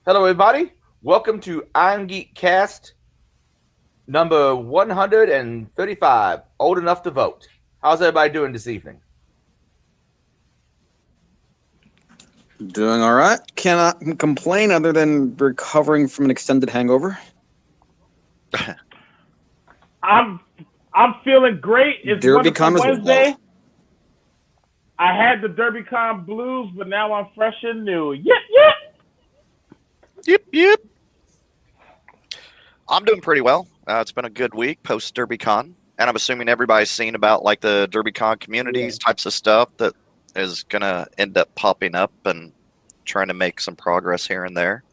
Hello, everybody. Welcome to Irongeek Cast number 135. Old enough to vote. How's everybody doing this evening? Doing all right. Cannot complain other than recovering from an extended hangover. I'm feeling great. It's Derbycon was Wednesday. I had the Derbycon blues, but now I'm fresh and new. Yep. I'm doing pretty well. It's been a good week post Derbycon, and I'm assuming everybody's seen about like the Derbycon communities types of stuff that is gonna end up popping up and trying to make some progress here and there.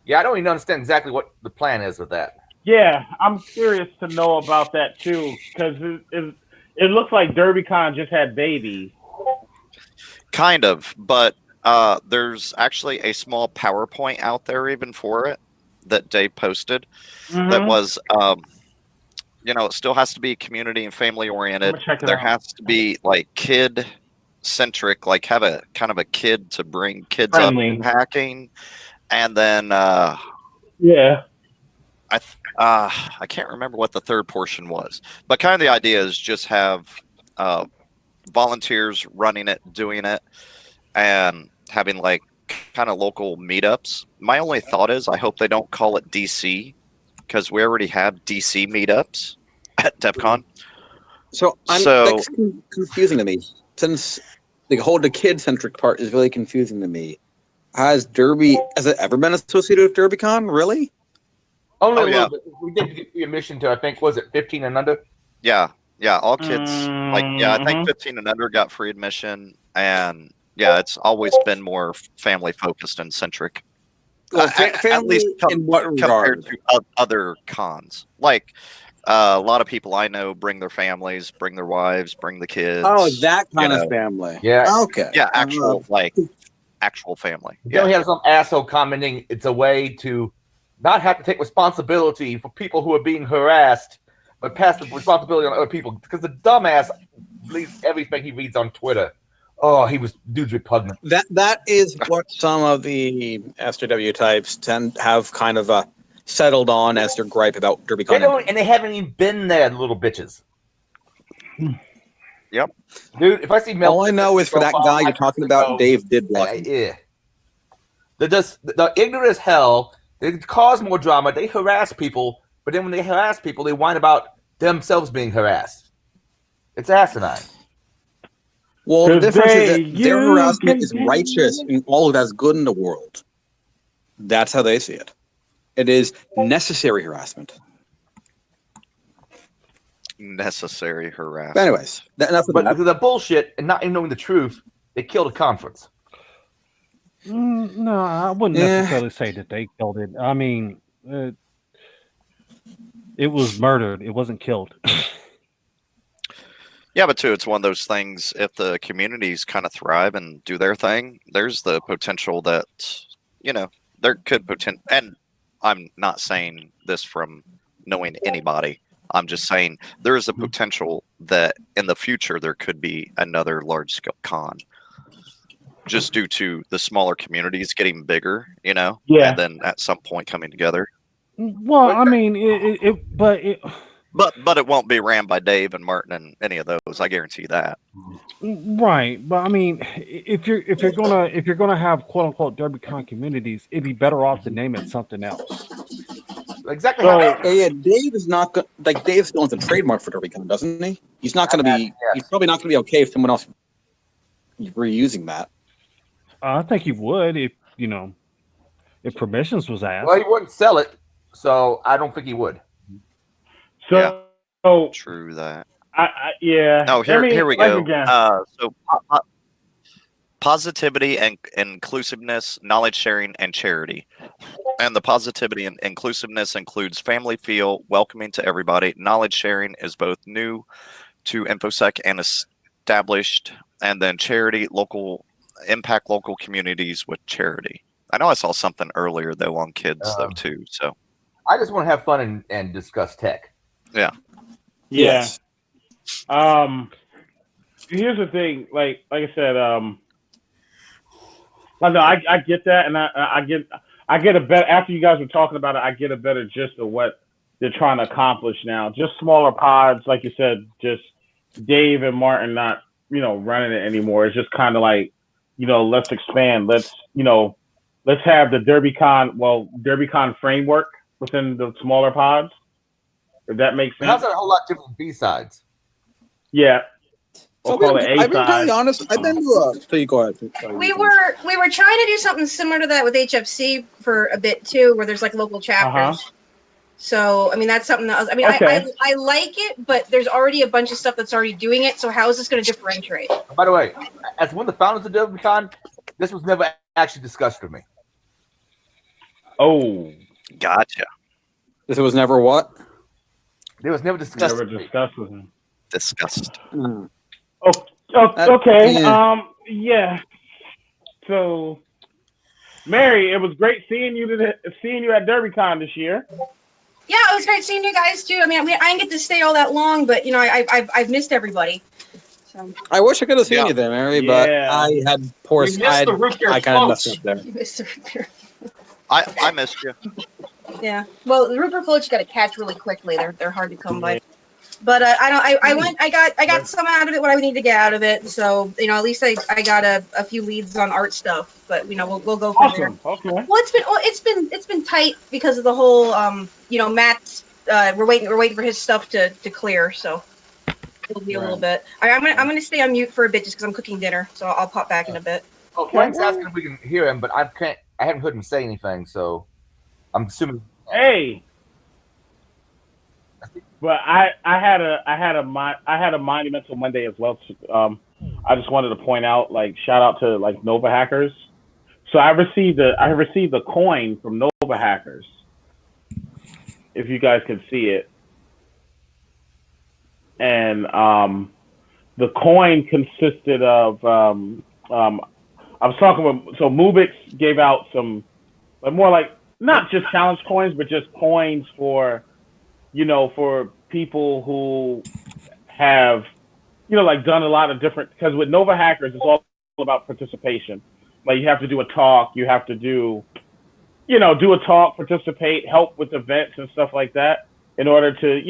Yeah, I don't even understand exactly what the plan is with that. Yeah, I'm curious to know about that too, because it looks like Derbycon just had babies. Kind of, but there's actually a small PowerPoint out there even for it that Dave posted that was it still has to be community and family oriented. There has to be like kid centric, like have a kind of a kid to bring kids Friendly. up in hacking, and then Yeah. I can't remember what the third portion was, but kind of the idea is just have volunteers running it, doing it, and having like kind of local meetups. My only thought is I hope they don't call it DC because we already have DC meetups at DEF CON. That's confusing to me. Since the kid-centric part is really confusing to me. Has it ever been associated with Derbycon? Really? Only a little bit. We did get the admission to, I think, was it 15 and under? Yeah, all kids. I think 15 and under got free admission, and yeah, it's always been more family focused and centric. Well, at least in what regard? Compared to other cons, like a lot of people I know bring their families, bring their wives, bring the kids. Oh, that kind of family. Yeah. Okay. Yeah, actual family. Then we had some asshole commenting it's a way to not have to take responsibility for people who are being harassed, but pass the responsibility on other people. Because the dumbass believes everything he reads on Twitter. Oh, dude's repugnant. That is what some of the SJW types have kind of settled on as their gripe about Derbycon. And they haven't even been there, the little bitches. Yep. Dude, if I see Mel, all I know is for that guy you're talking about, Dave did block. Yeah. They're ignorant as hell. They cause more drama. They harass people, but then when they harass people, they whine about themselves being harassed. It's asinine. Well, the difference is that their harassment is righteous and all of that's good in the world. That's how they see it. It is necessary harassment. Necessary harassment. But anyways, enough of that. Because of bullshit and not even knowing the truth, they killed a conference. No, I wouldn't necessarily say that they killed it. I mean, it was murdered. It wasn't killed. Yeah, but too, it's one of those things. If the communities kind of thrive and do their thing, there's the potential that there could potential. And I'm not saying this from knowing anybody. I'm just saying there is a potential that in the future there could be another large scale con. Just due to the smaller communities getting bigger, and then at some point coming together. Well, I mean, But it won't be ran by Dave and Martin and any of those. I guarantee you that. Right, but I mean, if you're gonna have quote unquote Derbycon communities, it'd be better off to name it something else. Exactly. Dave is not going. Like Dave still owns a trademark for Derbycon, doesn't he? He's not going to be. He's probably not going to be okay if someone else reusing that. I think he would if permissions was asked. Well, he wouldn't sell it, so I don't think he would. So true that. Yeah. Oh, here we go. So positivity and inclusiveness, knowledge sharing, and charity. And the positivity and inclusiveness includes family feel, welcoming to everybody. Knowledge sharing is both new to InfoSec and established. And then charity, impact local communities with charity. I know I saw something earlier though on kids though too. So I just want to have fun and discuss tech. Yeah. Yes. Here's the thing. Like I said, I get that, and I I get a better after you guys were talking about it. I get a better gist of what they're trying to accomplish now. Just smaller pods, like you said. Just Dave and Martin not running it anymore. It's just kind of like let's expand. Let's have the Derbycon framework within the smaller pods. If that makes sense. How's that a whole lot different from B-sides? Yeah. So We'll call it I've been A-side. totally honest. I've been to so you go ahead. We were trying to do something similar to that with HFC for a bit too, where there's like local chapters. So I mean that's something that I like it, but there's already a bunch of stuff that's already doing it. So how is this going to differentiate? By the way, as one of the founders of Derbycon, this was never actually discussed with me. Oh, gotcha. This was never what? It was never discussed. Never discussed with him. Discussed. Okay. Yeah. So, Mary, it was great seeing you at Derbycon this year. Yeah, it was great seeing you guys too. I didn't get to stay all that long, but I've missed everybody. So. I wish I could have seen you there, Mary, but I had poor. I kind of messed up there. You missed the root beer. I missed you. Yeah. Well, the root beer floats you got to catch really quickly. They're hard to come by. But I got some out of it what I would need to get out of it. So at least I got a few leads on art stuff. But we'll go from there. Okay. Well, it's been tight because of the whole Matt's we're waiting for his stuff to clear. So it'll be a little bit. I'm gonna stay on mute for a bit just because I'm cooking dinner. So I'll pop back in a bit. Oh, Frank's asking if we can hear him, but I haven't heard him say anything, so I'm assuming. Hey. But I had a monumental Monday as well. I just wanted to point out, shout out to Nova Hackers. So I received a coin from Nova Hackers. If you guys can see it, and the coin consisted of I was talking with Mubix gave out some more like not just challenge coins, but just coins for for people who have, done a lot of different, because with Nova Hackers, it's all about participation. Like you have to do a talk, you have to do a talk, participate, help with events and stuff like that in order to,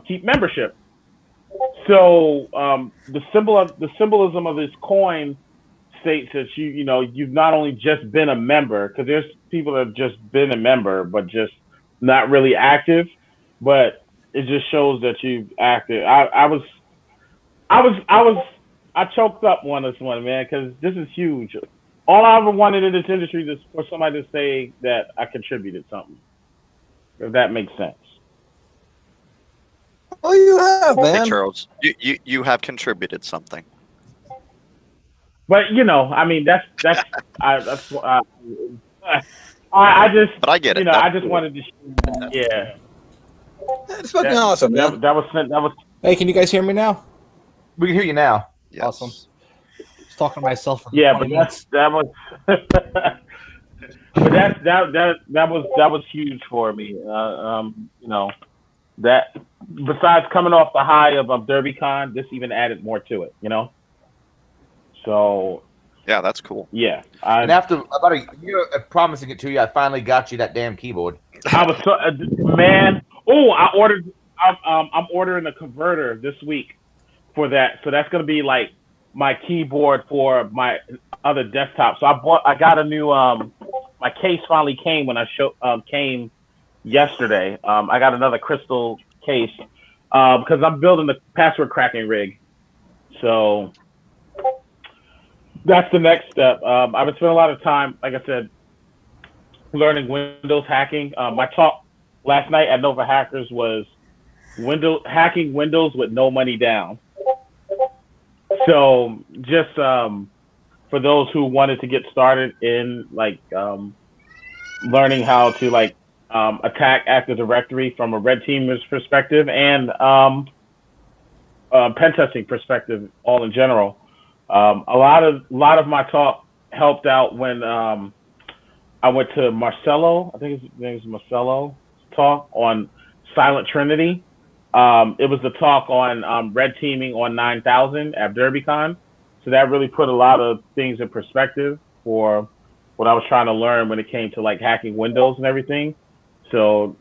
keep membership. So the symbolism of this coin states that you've not only just been a member, because there's people that have just been a member, but just not really active. But it just shows that you've acted. I choked up on this one, man, because this is huge. All I ever wanted in this industry is for somebody to say that I contributed something. If that makes sense. Oh, you have, man. Hey, Charles, you have contributed something. But I just. But I get it. I just wanted to. Yeah. It's fucking awesome, man. That was. Hey, can you guys hear me now? We can hear you now. Yes. Awesome. Just talking to myself. For Yeah, but 20 minutes. that was. But that was huge for me. That besides coming off the high of Derbycon, this even added more to it. So. Yeah, that's cool. Yeah. And after about a year of promising it to you, I finally got you that damn keyboard. I was so man. Oh, I'm ordering a converter this week for that. So that's gonna be like my keyboard for my other desktop. So I got a new my case finally came when I came yesterday. I got another crystal case because I'm building the password cracking rig. So that's the next step. I've been spending a lot of time, like I said, learning Windows hacking. My talk last night at Nova Hackers was hacking Windows with no money down. So just for those who wanted to get started in learning how to attack Active Directory from a red teamer's perspective and pen testing perspective, all in general. A lot of my talk helped out when I went to Marcelo. I think his name is Marcelo. Talk on Silent Trinity. It was the talk on red teaming on 9000 at Derbycon. So that really put a lot of things in perspective for what I was trying to learn when it came to like hacking Windows and everything. So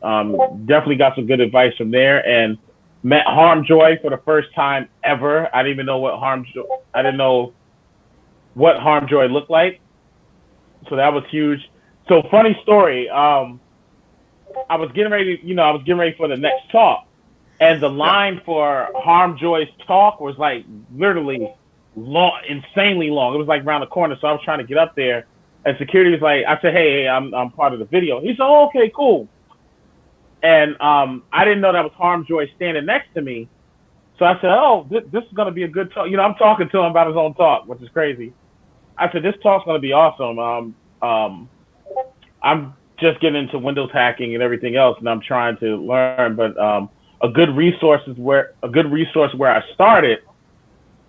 definitely got some good advice from there, and met Harmjoy for the first time ever. I didn't even know what Harmjoy looked like. So that was huge. So funny story. I was getting ready for the next talk, and the line for Harmjoy's talk was like literally long, insanely long. It was like around the corner, so I was trying to get up there, and security was like, I said, "Hey, I'm part of the video." He said, "Oh, okay, cool." And I didn't know that was Harmjoy standing next to me, so I said, "Oh, this is gonna be a good talk." I'm talking to him about his own talk, which is crazy. I said, "This talk's gonna be awesome." I'm just getting into Windows hacking and everything else, and I'm trying to learn. But a good resource where I started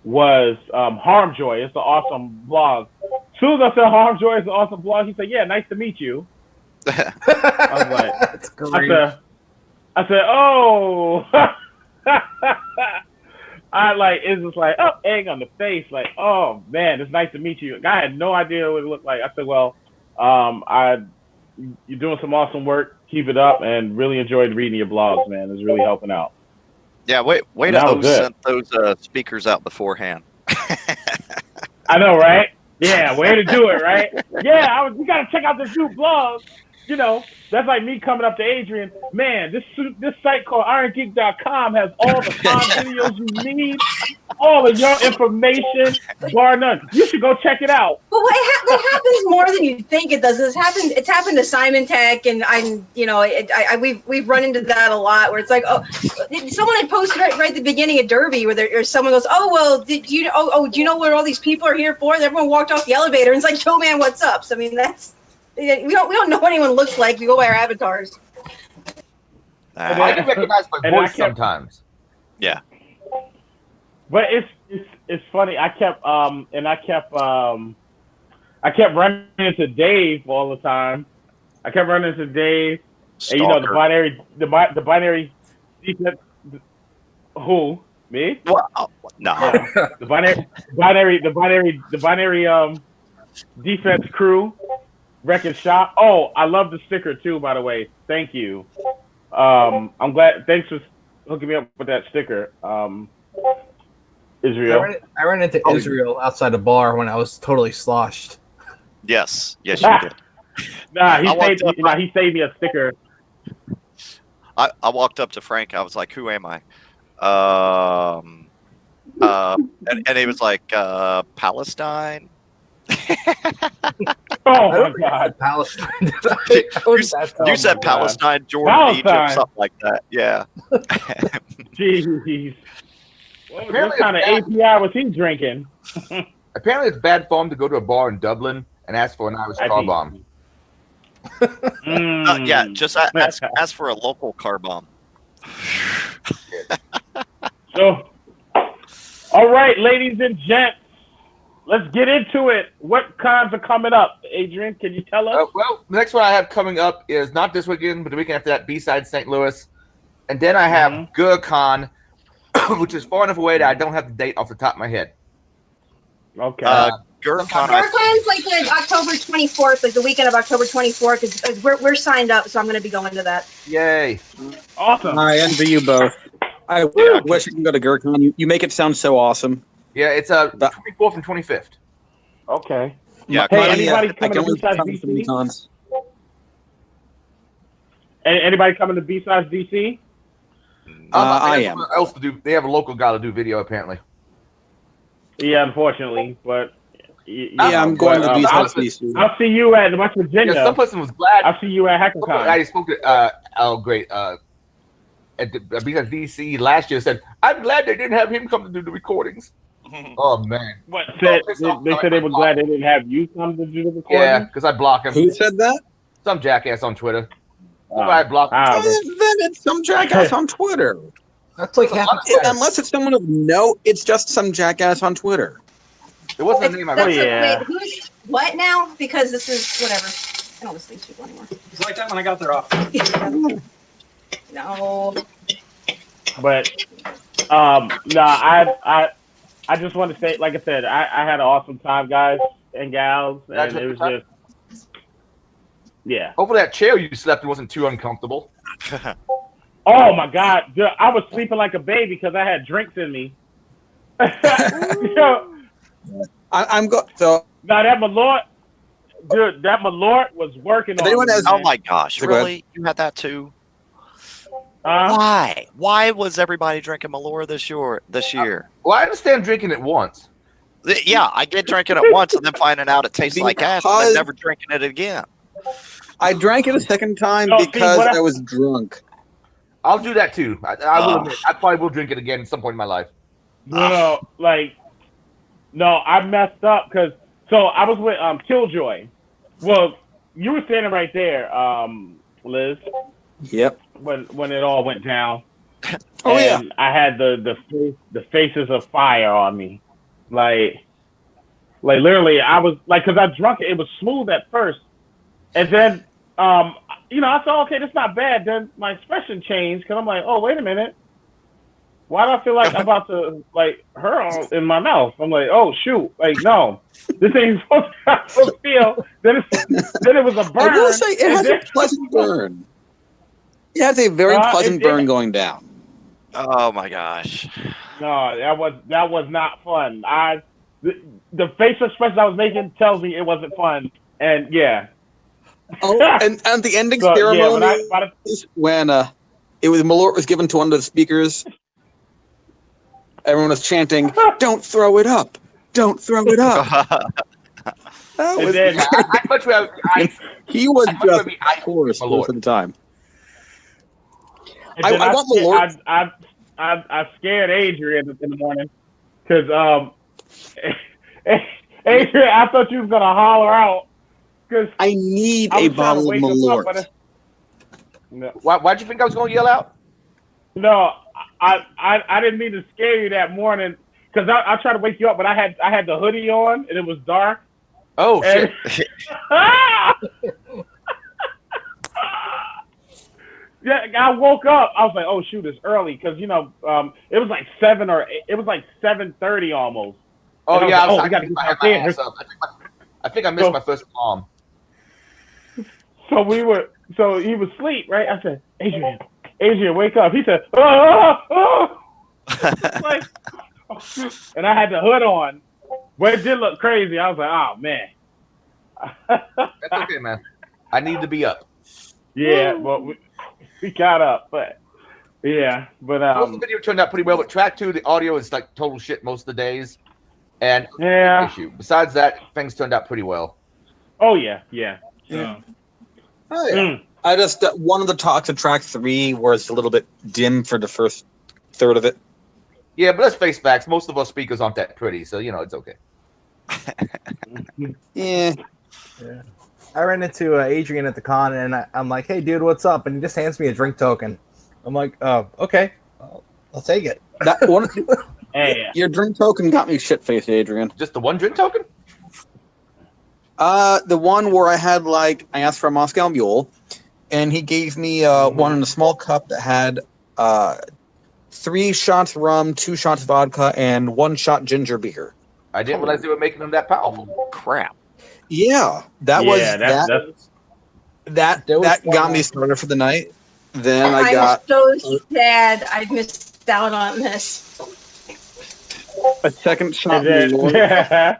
was Harmjoy. It's an awesome blog. As soon as I said Harmjoy is an awesome blog, he said, "Yeah, nice to meet you." I was like, That's great. I said, "Oh." It's just like, oh, egg on the face. Like, oh man, it's nice to meet you. I had no idea what it looked like. I said, well, you're doing some awesome work. Keep it up, and really enjoyed reading your blogs, man. It's really helping out. Yeah, way to send those speakers out beforehand. I know, right? Yeah, way to do it, right? Yeah, you got to check out this new blog. That's like me coming up to Adrian. Man, this site called Irongeek.com has all the fun videos you need, all of your information, bar none. You should go check it out. Well, that happens more than you think it does. It's happened to Simon Tech, and we've run into that a lot. Where it's like, oh, someone had posted right at the beginning of Derby, where someone goes, oh well, do you know what all these people are here for? And everyone walked off the elevator, and it's like, yo man, what's up? So I mean, we don't know what anyone looks like. We go by our avatars. I can recognize my voice sometimes. Yeah. But it's funny. I kept running into Dave all the time. And Stalker. the binary defense. Who? Me? Well, no. The binary defense crew. Wrecking Shop. Oh, I love the sticker too, by the way. Thank you. I'm glad. Thanks for hooking me up with that sticker. Israel. I ran into Israel outside a bar when I was totally sloshed. Yes, you did. He saved me a sticker. I walked up to Frank. I was like, "Who am I?" And he was like, "Palestine." Oh my God, Palestine. You said Palestine, Jordan, Egypt, something like that. Yeah. Jeez. What kind of API was he drinking? Apparently, it's bad form to go to a bar in Dublin and ask for an Irish car bomb. Yeah, just ask for a local car bomb. So, all right, ladies and gents. Let's get into it. What cons are coming up? Adrian, can you tell us? Well, the next one I have coming up is not this weekend, but the weekend after that, B-Side St. Louis. And then I have Derbycon, which is far enough away that I don't have the date off the top of my head. Okay. Derbycon's like October 24th, like the weekend of October 24th, because we're signed up, so I'm going to be going to that. Yay. Awesome. I envy you both. I wish I could go to Derbycon. You make it sound so awesome. Yeah, it's 24th and 25th. Okay. Yeah. Hey, anybody coming to B-Sides DC? Anybody coming to B-Sides DC? I am. Else to do? They have a local guy to do video, apparently. Yeah, unfortunately, but I'm going to B-Sides DC. I'll see you at West Virginia. Yeah, some person was glad. I'll see you at HackerCon. I spoke to at the B-Sides DC last year. Said, "I'm glad they didn't have him come to do the recordings." Oh man! What said they said they were glad they didn't have you come to do the recording? Yeah, because I block him. Who said that? Some jackass on Twitter. I block him. Then it's some jackass on Twitter. That's like unless it's someone of note, it's just some jackass on Twitter. It wasn't the name I Wait, yeah. who's what now? Because this is whatever. I don't listen to these people anymore. It's like that when I got there off. No. But I just want to say, like I said, I had an awesome time, guys and gals, and it was just Yeah. Hopefully that chair you slept in wasn't too uncomfortable. Oh my God, dude, I was sleeping like a baby because I had drinks in me. Yo, I'm go. So now that Malort, dude, that Malort was working If on anyone me. has- Oh Man. my gosh, So go ahead. really? You had that too? Huh? Why? Why was everybody drinking Malort this year? Well, I understand drinking it once. Yeah, I get drinking it once and then finding out it tastes like ass and then Because- never drinking it again. I drank it a second time No, see, because what I was drunk. I'll do that too. I will admit, I probably will drink it again at some point in my life. No, like, no, I messed up because so I was with Killjoy. Well, you were standing right there, Liz, Yep. when it all went down. Oh yeah. And I had the faces of fire on me, like literally I was like, because I drunk it, it was smooth at first, and then I thought, okay, that's not bad. Then my expression changed because I'm like, oh, wait a minute, why do I feel like I'm about to like hurt in my mouth? I'm like, oh shoot, like no, this ain't supposed to feel. Then it was a burn. I will say it has then, a pleasant burn. It has a very pleasant burn going down. Oh my gosh. No, that was not fun. The facial expression I was making tells me it wasn't fun, and yeah. Oh, and at the ending So, ceremony, yeah, when it was Malort was given to one of the speakers, everyone was chanting, "Don't throw it up! Don't throw it up!" That was, then- I'd much rather be ice. he was I'd much rather just be ice chorus than most of the time. and I then want Malort. I scared Adrian in the morning because Adrian, I thought you was gonna holler out because I need I a was trying to bottle of wake him up, Malort. but no, Why'd you think I was going to yell out? no, I didn't mean to scare you that morning because I tried to wake you up, but I had the hoodie on and it was dark. Oh And, shit! yeah, I woke up. I was like, "Oh shoot, it's early," because it was like 7:30 almost. Oh And yeah, I was like, I we gotta had get my downstairs. ass up. I think I missed my first alarm. So he was asleep, right? I said, Adrian, wake up. He said, oh. Like, and I had the hood on, but it did look crazy. I was like, oh man. That's okay, man. I need to be up. Yeah, but we got up, but yeah, but Most of the video turned out pretty well, but track 2, the audio is like total shit most of the days, and yeah. issue. Besides that, things turned out pretty well. Oh yeah. Oh, yeah. I just one of the talks of track 3 was a little bit dim for the first third of it. Yeah, but let's face facts. Most of us speakers aren't that pretty, so it's okay. Yeah. I ran into Adrian at the con, and I'm like, "Hey, dude, what's up?" And he just hands me a drink token. I'm like, "Oh, okay, I'll take it." That one, Hey, your drink token got me shit faced, Adrian. Just the one drink token? The one where I asked for a Moscow Mule, and he gave me one in a small cup that had 3 shots rum, 2 shots vodka, and 1 shot ginger beer. I didn't realize they were making them that powerful. Crap. Yeah, that got me started for the night. Then I got so sad I missed out on this. a second shot. and Malort. then,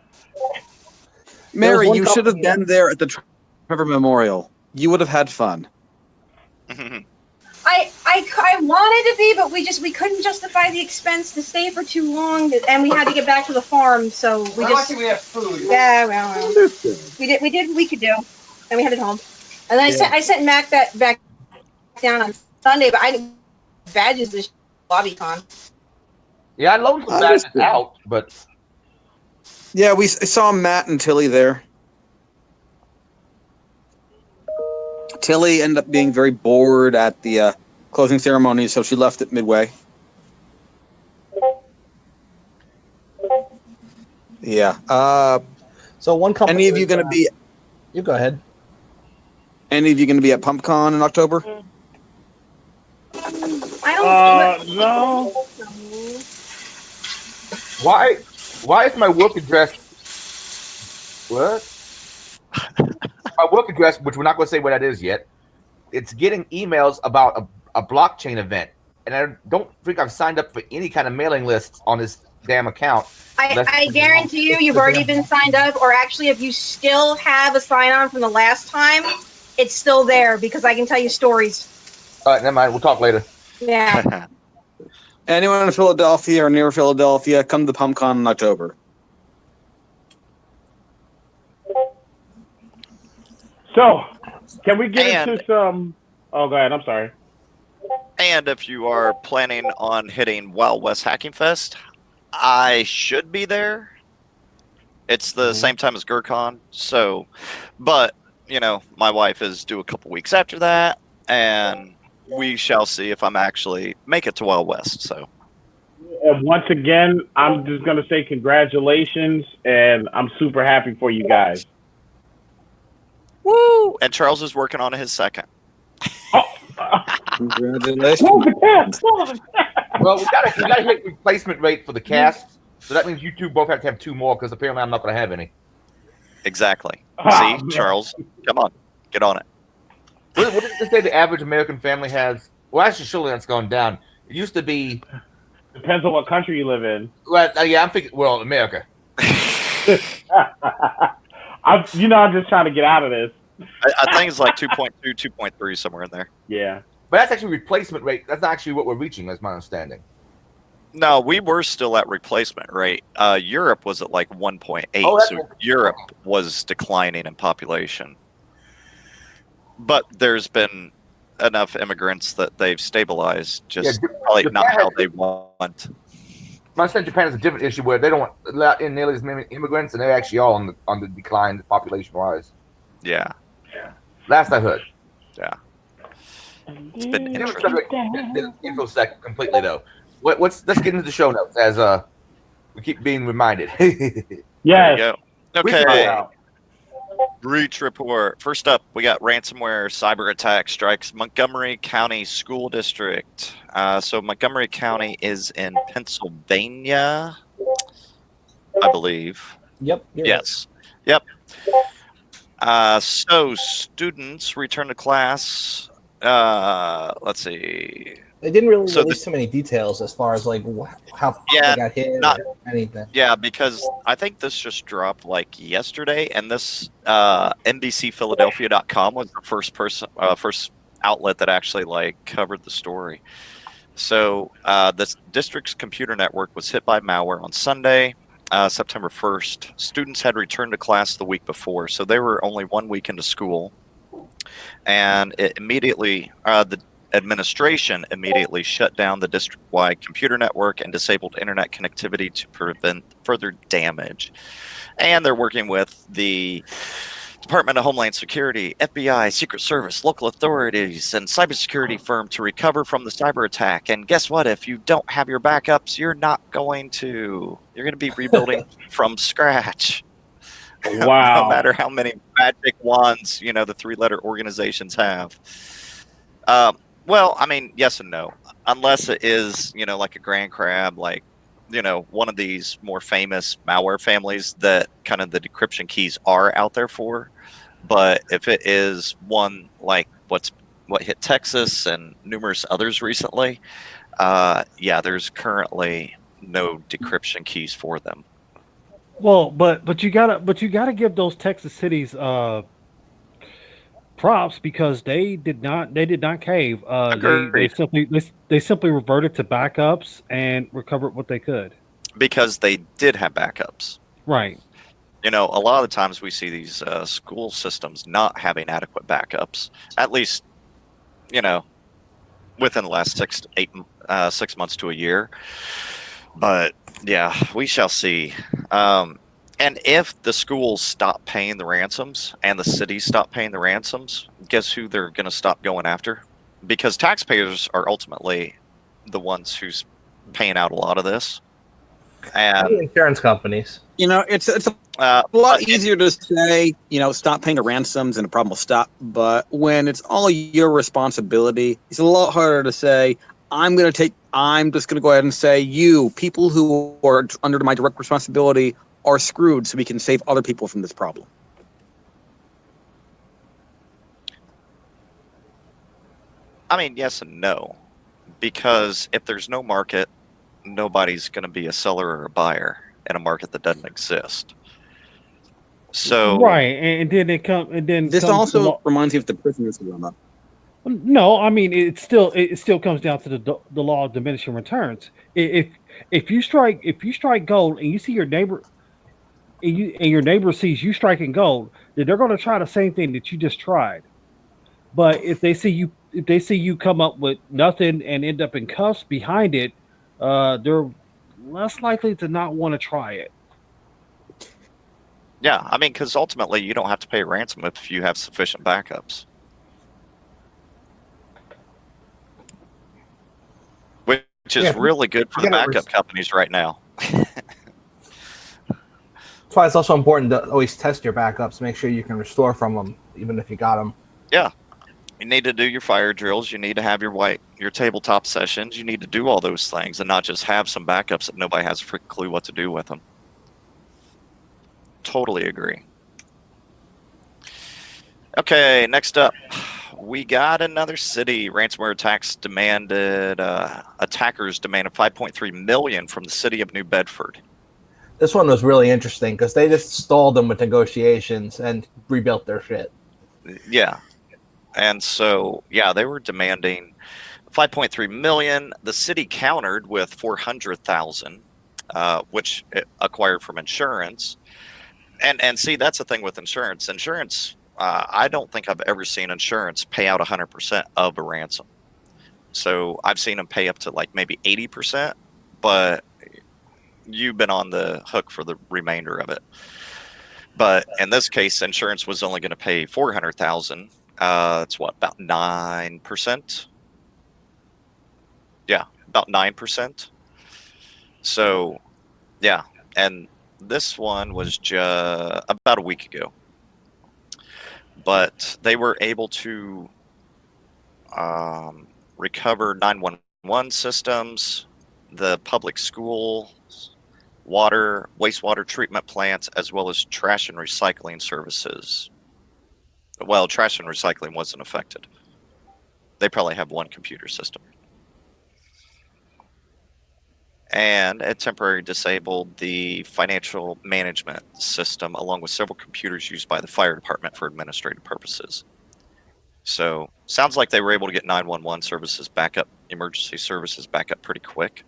Mary, one you should have been there at the Trevor Memorial. You would have had fun. I wanted to be, but we couldn't justify the expense to stay for too long, and we had to get back to the farm, so we have food. Yeah, well, we did what we could do, and we headed home. And then I sent Mac back down on Sunday, but I didn't badges this LobbyCon. Yeah, I loaned some badges out, but Yeah, I saw Matt and Tilly there. Tilly ended up being very bored at the closing ceremony, so she left it midway. Yeah. So one company. Any of you going to be? You go ahead. Any of you going to be at PumpCon in October? I don't. no. why is my work address? What? my work address, which we're not going to say what that is yet, it's getting emails about a blockchain event, and I don't think I've signed up for any kind of mailing lists on this damn account. I guarantee you've already been signed up, or actually, if you still have a sign on from the last time, it's still there because I can tell you stories. All right, never mind. We'll talk later. Yeah. Anyone in Philadelphia or near Philadelphia, come to PumpCon in October. So, can we get into some? Oh, go ahead. I'm sorry. And if you are planning on hitting Wild West Hacking Fest, I should be there. It's the same time as GurCon, so, but my wife is due a couple weeks after that, and we shall see if I'm actually make it to Wild West. So, and once again, I'm just gonna say congratulations, and I'm super happy for you guys. Woo! And Charles is working on his second. Congratulations. Well, we gotta hit replacement rate for the cast, so that means you two both have to have 2 more because apparently I'm not going to have any. Exactly. Oh, See, Charles, come on, get on it. What did they say the average American family has? Well, actually, surely that's gone down. It used to be. Depends on what country you live in. Well, yeah, I'm thinking. Well, America. I'm just trying to get out of this. I think it's like 2.2, 2.3, somewhere in there. Yeah. But that's actually replacement rate. That's not actually what we're reaching, that's my understanding. No, we were still at replacement rate. Europe was at like 1.8, so Europe was declining in population. But there's been enough immigrants that they've stabilized, just probably Japan not how they want. My understanding Japan is a different issue where they don't let in nearly as many immigrants, and they're actually all on the decline population-wise. Yeah. Last I heard. Yeah. It's been Infosec completely though. Let's get into the show notes as we keep being reminded. Yeah. Okay. Breach report. First up, we got ransomware cyber attack strikes Montgomery County School District. So Montgomery County is in Pennsylvania, I believe. Yep. Yes. Yep. So students return to class. Let's see. They didn't really release too many details as far as like how they got hit or anything. Yeah, because I think this just dropped like yesterday, and this NBCPhiladelphia.com was the first outlet that actually like covered the story. So the district's computer network was hit by malware on Sunday, September 1st. Students had returned to class the week before, so they were only 1 week into school, and it immediately the administration immediately shut down the district-wide computer network and disabled internet connectivity to prevent further damage. And they're working with the Department of Homeland Security, FBI, Secret Service, local authorities, and cybersecurity firm to recover from the cyber attack. And guess what? If you don't have your backups, you're going to be rebuilding from scratch. Wow. No matter how many magic wands, the 3-letter organizations have. Well, I mean, yes and no. Unless it is, like a Grand Crab, like, one of these more famous malware families that kind of the decryption keys are out there for. But if it is one like what hit Texas and numerous others recently, there's currently no decryption keys for them. Well, but you gotta give those Texas cities props because they did not cave. They simply reverted to backups and recovered what they could because they did have backups. Right. A lot of the times we see these school systems not having adequate backups. At least, within the last 6 months to a year. But yeah, we shall see. And if the schools stop paying the ransoms and the cities stop paying the ransoms, guess who they're going to stop going after? Because taxpayers are ultimately the ones who's paying out a lot of this. And insurance companies. It's a lot easier to say, stop paying the ransoms and the problem will stop. But when it's all your responsibility, it's a lot harder to say, I'm just going to go ahead and say, you, people who are under my direct responsibility, are screwed so we can save other people from this problem. I mean, yes and no, because if there's no market, nobody's going to be a seller or a buyer in a market that doesn't exist. So Right, and then This comes the also law. reminds me of the prisoners dilemma. No, I mean it still comes down to the law of diminishing returns. If you strike gold and you see your neighbor and your neighbor sees you striking gold, then they're going to try the same thing that you just tried. But if they see you come up with nothing and end up in cuffs behind it, they're less likely to not want to try it. yeah, I mean, because ultimately you don't have to pay a ransom if you have sufficient backups, which is Yeah, really good for the get it backup companies right now. That's why it's also important to always test your backups, make sure you can restore from them, even if you got them. Yeah, you need to do your fire drills. You need to have your tabletop sessions. You need to do all those things and not just have some backups that nobody has a freaking clue what to do with them. Totally agree. Okay, next up, we got another city. Ransomware attackers demanded 5.3 million from the city of New Bedford. This one was really interesting because they just stalled them with negotiations and rebuilt their shit. Yeah. And so, yeah, they were demanding 5.3 million. The city countered with 400,000, which it acquired from insurance. And see, that's the thing with insurance. Insurance, I don't think I've ever seen insurance pay out 100% of a ransom. So I've seen them pay up to like maybe 80%, but you've been on the hook for the remainder of it. But in this case, insurance was only going to pay 400,000. It's what, about 9%? Yeah, about 9%. So, yeah, and this one was just about a week ago. But they were able to recover 911 systems, the public schools, wastewater treatment plants, as well as trash and recycling services. Well, trash and recycling wasn't affected. They probably have one computer system. And it temporarily disabled the financial management system along with several computers used by the fire department for administrative purposes. So, sounds like they were able to get 911 services back up, emergency services back up pretty quick.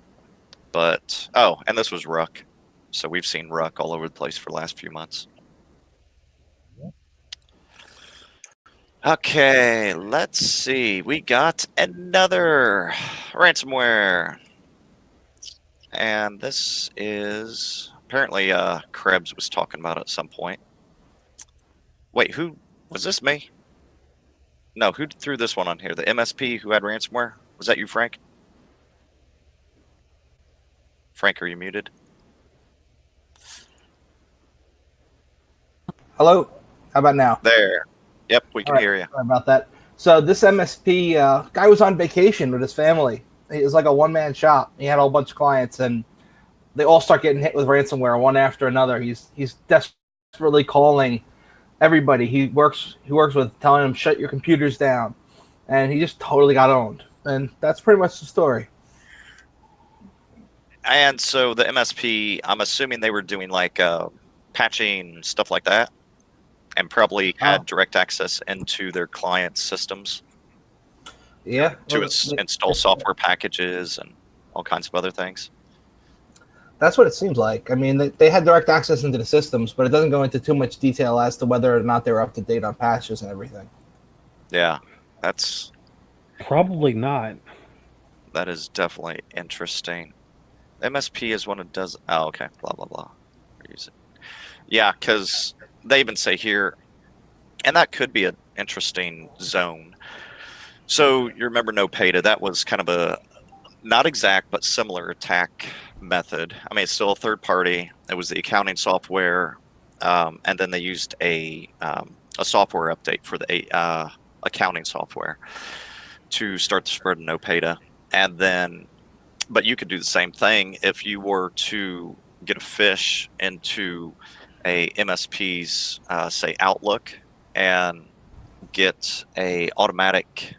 But, oh, and this was Ruck. So we've seen Ruck all over the place for the last few months. Okay, let's see. We got another ransomware. And this is apparently Krebs was talking about it at some point. Wait, who was this? Me? No, who threw this one on here? The MSP who had ransomware? Was that you, Frank? Frank, are you muted? Hello? How about now? There. Yep, we can All right, hear you. sorry about that. So this MSP guy was on vacation with his family. It was like a one-man shop. He had a whole bunch of clients, and they all start getting hit with ransomware one after another. He's desperately calling everybody he works with, telling them shut your computers down, and he just totally got owned. And that's pretty much the story. And so the MSP, I'm assuming they were doing like patching, stuff like that, and probably had direct access into their clients' systems Yeah. to install software packages and all kinds of other things. That's what it seems like. I mean, they had direct access into the systems, but it doesn't go into too much detail as to whether or not they were up to date on patches and everything. Yeah, that's Probably not. that is definitely interesting. MSP is one that does. Oh, okay. Blah blah blah. Use it. Yeah, because they even say here, and that could be an interesting zone. So you remember NoPeta? That was kind of a not exact but similar attack method. I mean, it's still a third party. It was the accounting software, and then they used a software update for the accounting software to start the spread of NoPeta, and then. But you could do the same thing if you were to get a fish into a MSP's, say, Outlook, and get a automatic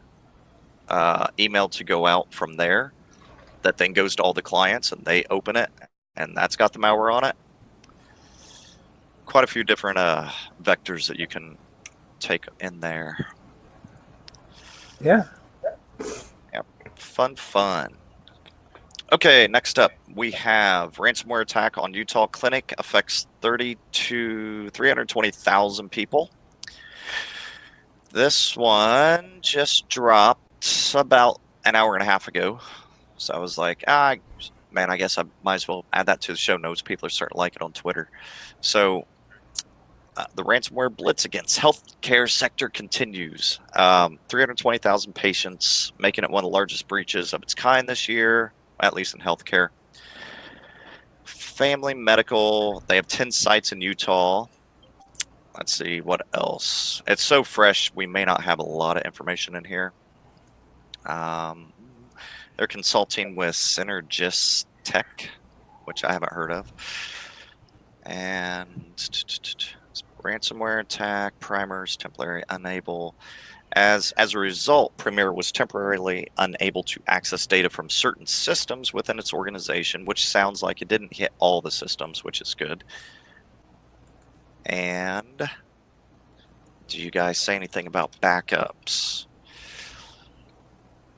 email to go out from there that then goes to all the clients and they open it, and that's got the malware on it. Quite a few different vectors that you can take in there. Yeah. Yep. Fun. Okay, next up, we have ransomware attack on Utah clinic affects 320,000 people. This one just dropped about an hour and a half ago. So I was like, man, I guess I might as well add that to the show notes. People are starting to like it on Twitter. So the ransomware blitz against healthcare sector continues. 320,000 patients, making it one of the largest breaches of its kind this year, at least in healthcare. Family Medical, they have 10 sites in Utah. Let's see, what else? It's so fresh, we may not have a lot of information in here. They're consulting with Synergist Tech, which I haven't heard of. And ransomware attack, primers, temporary unable. As a result, Premier was temporarily unable to access data from certain systems within its organization, which sounds like it didn't hit all the systems, which is good. And do you guys say anything about backups?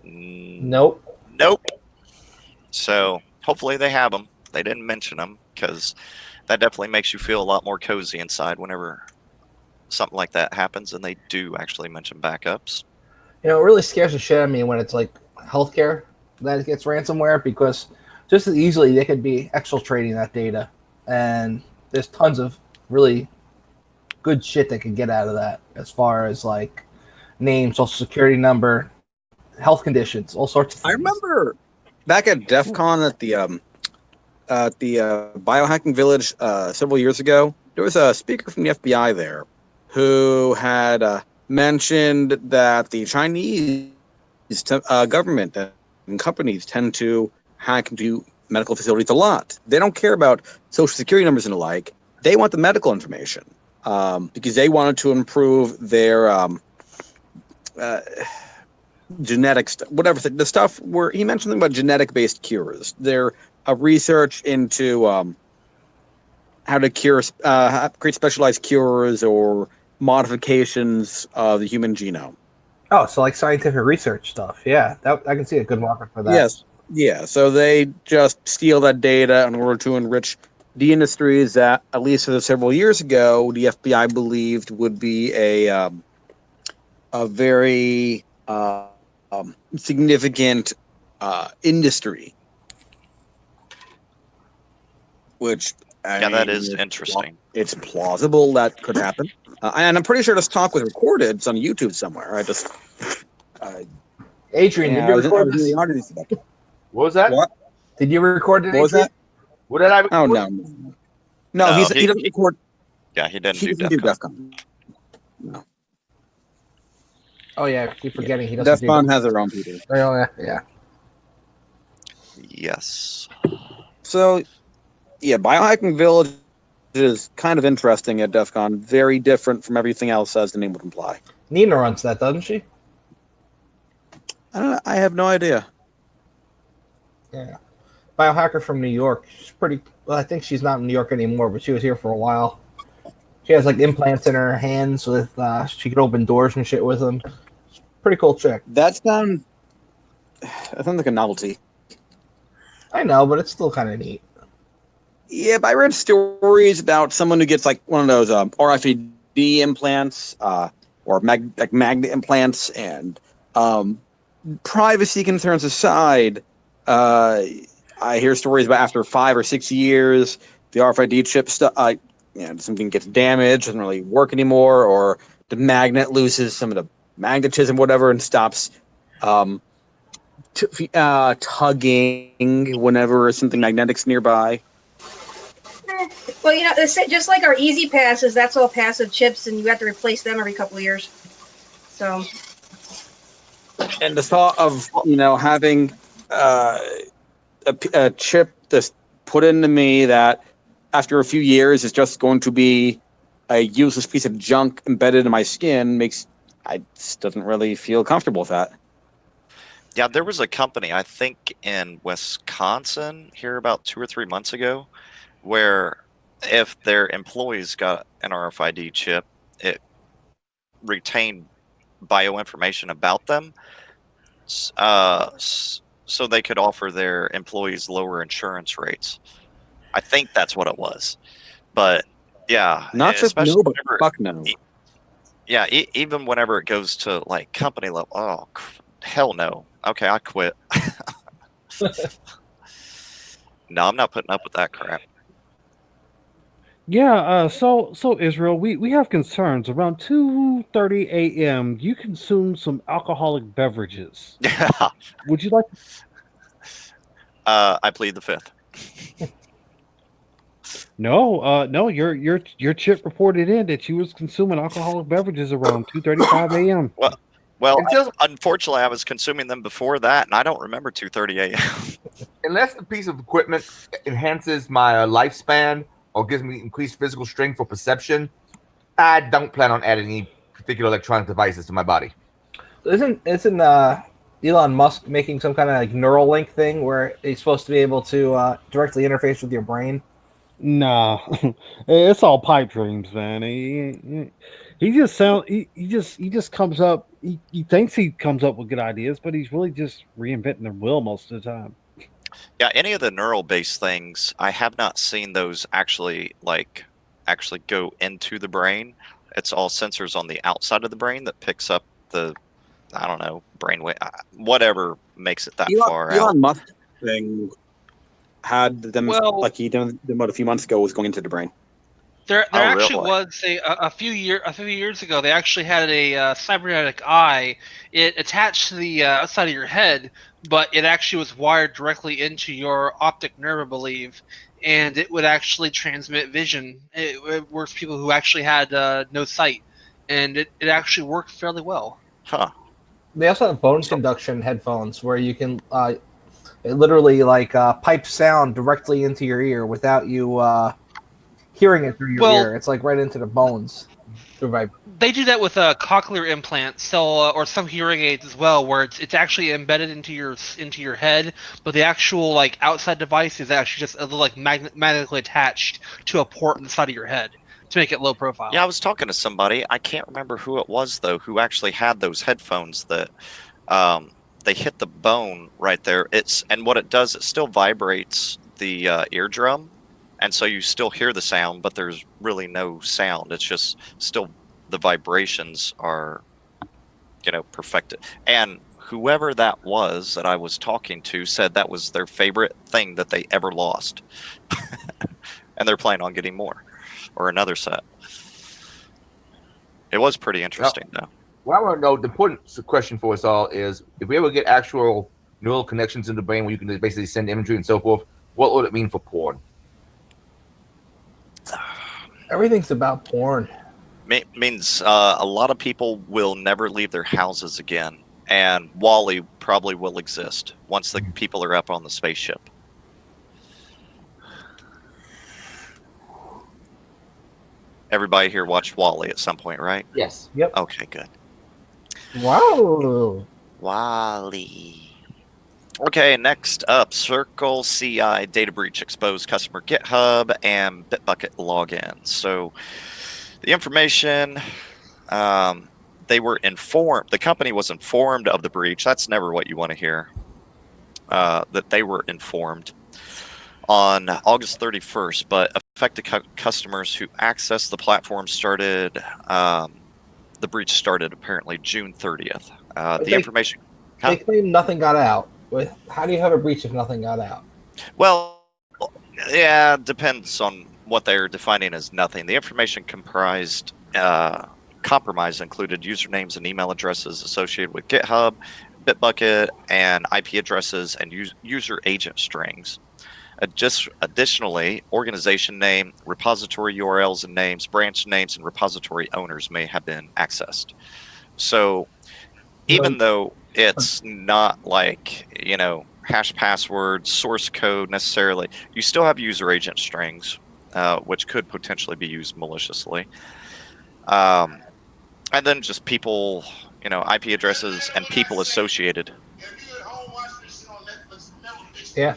Nope. So hopefully they have them. They didn't mention them because that definitely makes you feel a lot more cozy inside whenever something like that happens, and they do actually mention backups. You know, it really scares the shit out of me when it's like healthcare that gets ransomware, because just as easily they could be exfiltrating that data, and there's tons of really good shit that can get out of that, as far as like name, social security number, health conditions, all sorts of things. I remember back at DEF CON at the biohacking village several years ago, there was a speaker from the FBI there who had mentioned that the Chinese government and companies tend to hack into medical facilities a lot. They don't care about social security numbers and the like. They want the medical information because they wanted to improve their genetics, whatever the stuff where he mentioned something about genetic-based cures. Their research into how to create specialized cures or modifications of the human genome. Oh, so like scientific research stuff. Yeah, I can see a good market for that. Yes. Yeah. So they just steal that data in order to enrich the industries that, at least for several years ago, the FBI believed would be a very significant industry. Which that is interesting. It's plausible that could happen, and I'm pretty sure this talk was recorded. It's on YouTube somewhere. Adrian, did you record this? What was that? What? Did you record it? What was that? What did I record? Oh no, he doesn't record. Yeah, he didn't He do doesn't do DEF DEF CON. CON. No. Oh yeah, I keep forgetting he doesn't. DEF CON has their own people. Oh yeah. Yes. So, yeah, Biohacking Village is kind of interesting at DEF CON. Very different from everything else, as the name would imply. Nina runs that, doesn't she? I have no idea. Yeah. Biohacker from New York. She's pretty. Well, I think she's not in New York anymore, but she was here for a while. She has like implants in her hands with. She could open doors and shit with them. Pretty cool chick. That sounds like a novelty. I know, but it's still kind of neat. Yeah, but I read stories about someone who gets like one of those RFID implants or magnet implants, and privacy concerns aside, I hear stories about after 5 or 6 years, the RFID chip something gets damaged, doesn't really work anymore, or the magnet loses some of the magnetism, whatever, and stops tugging whenever something magnetic's nearby. Well, just like our Easy Passes, that's all passive chips, and you have to replace them every couple of years. So. And the thought of having a chip that's put into me that after a few years is just going to be a useless piece of junk embedded in my skin I just doesn't really feel comfortable with that. Yeah, there was a company, I think in Wisconsin here about 2 or 3 months ago, where if their employees got an RFID chip, it retained bioinformation about them, so they could offer their employees lower insurance rates. I think that's what it was. But yeah, Not just especially no, but whenever, fuck no. yeah, even whenever it goes to like company level, oh hell no. Okay, I quit. No, I'm not putting up with that crap. Yeah, so Israel, we have concerns. Around 2:30 a.m., you consume some alcoholic beverages. Yeah, Would you like? I plead the fifth. No. Your chip reported in that you was consuming alcoholic beverages around 2:35 a.m. Well, Until unfortunately, I was consuming them before that, and I don't remember 2:30 a.m. unless the piece of equipment enhances my lifespan or gives me increased physical strength for perception, I don't plan on adding any particular electronic devices to my body. Isn't Elon Musk making some kind of like neural link thing where he's supposed to be able to directly interface with your brain? Nah, it's all pipe dreams, man. He just comes up. He thinks he comes up with good ideas, but he's really just reinventing the wheel most of the time. Yeah, any of the neural-based things, I have not seen those actually go into the brain. It's all sensors on the outside of the brain that picks up the, I don't know, brainwave, whatever makes it that far out. Elon Musk thing had them Well- he did them about a few months ago was going into the brain. There Oh, actually really? was a few years ago. They actually had a cybernetic eye. It attached to the outside of your head, but it actually was wired directly into your optic nerve, I believe, and it would actually transmit vision. It works for people who actually had no sight, and it actually worked fairly well. Huh. They also have bone conduction headphones where you can it literally pipe sound directly into your ear without you hearing it through your Well- ear. It's like right into the bones. Through They do that with cochlear implants, so or some hearing aids as well, where it's actually embedded into your head, but the actual outside device is actually just a little magnetically attached to a port in the side of your head to make it low profile. Yeah, I was talking to somebody. I can't remember who it was though, who actually had those headphones that they hit the bone right there. And what it does, it still vibrates the eardrum, and so you still hear the sound, but there's really no sound. It's just still the vibrations are, perfected. And whoever that was that I was talking to said that was their favorite thing that they ever lost, and they're planning on getting more or another set. It was pretty interesting though. Well, I want to know the important question for us all is if we ever get actual neural connections in the brain where you can basically send imagery and so forth, what would it mean for porn? Everything's about porn. Means a lot of people will never leave their houses again, and Wally probably will exist once the people are up on the spaceship. Everybody here watched Wally at some point, right? Yes. Yep. Okay, good. Wow. Wally. Okay, next up, Circle CI data breach exposed customer GitHub and Bitbucket login. So the information, they were informed, the company was informed of the breach. That's never what you want to hear, that they were informed on August 31st, but affected customers who accessed the platform started, the breach started apparently June 30th. The information... They claim nothing got out. How do you have a breach if nothing got out? Well, yeah, it depends on what they're defining as nothing. The information compromise included usernames and email addresses associated with GitHub, Bitbucket, and IP addresses and user agent strings. Additionally, organization name, repository URLs and names, branch names, and repository owners may have been accessed. So even though it's not hash passwords, source code necessarily, you still have user agent strings, which could potentially be used maliciously. And then just people, IP addresses and people associated Yeah.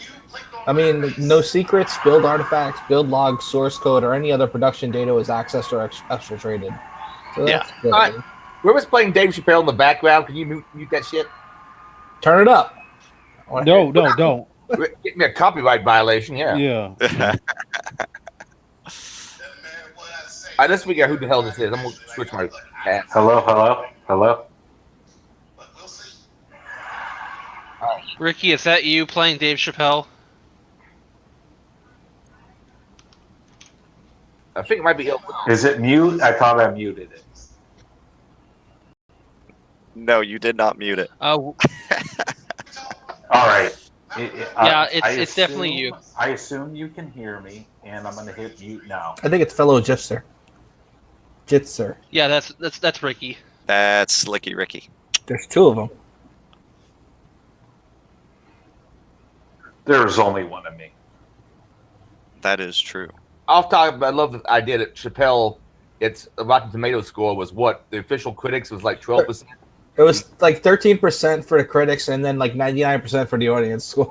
I mean, no secrets, build artifacts, build logs, source code, or any other production data was accessed or exfiltrated. So Yeah. that's good. All right. Whoever's playing Dave Chappelle in the background, can you mute that shit? Turn it up. No, don't. Get me a copyright violation, yeah. Yeah. All right, let's figure out who the hell this is. I'm gonna switch my hat. Hello. Ricky, is that you playing Dave Chappelle? I think it might be ill. Is it mute? I thought I muted it. No, you did not mute it. All right. Yeah, it's definitely you. I assume you can hear me, and I'm going to hit mute now. I think it's fellow Jitzer. Jitzer. Yeah, that's Ricky. That's Slicky Ricky. There's two of them. There's only one of me. That is true. Off topic, I love the idea that Chappelle, its Rotten Tomato score was what? The official critics was like 12%. It was like 13% for the critics and then like 99% for the audience score.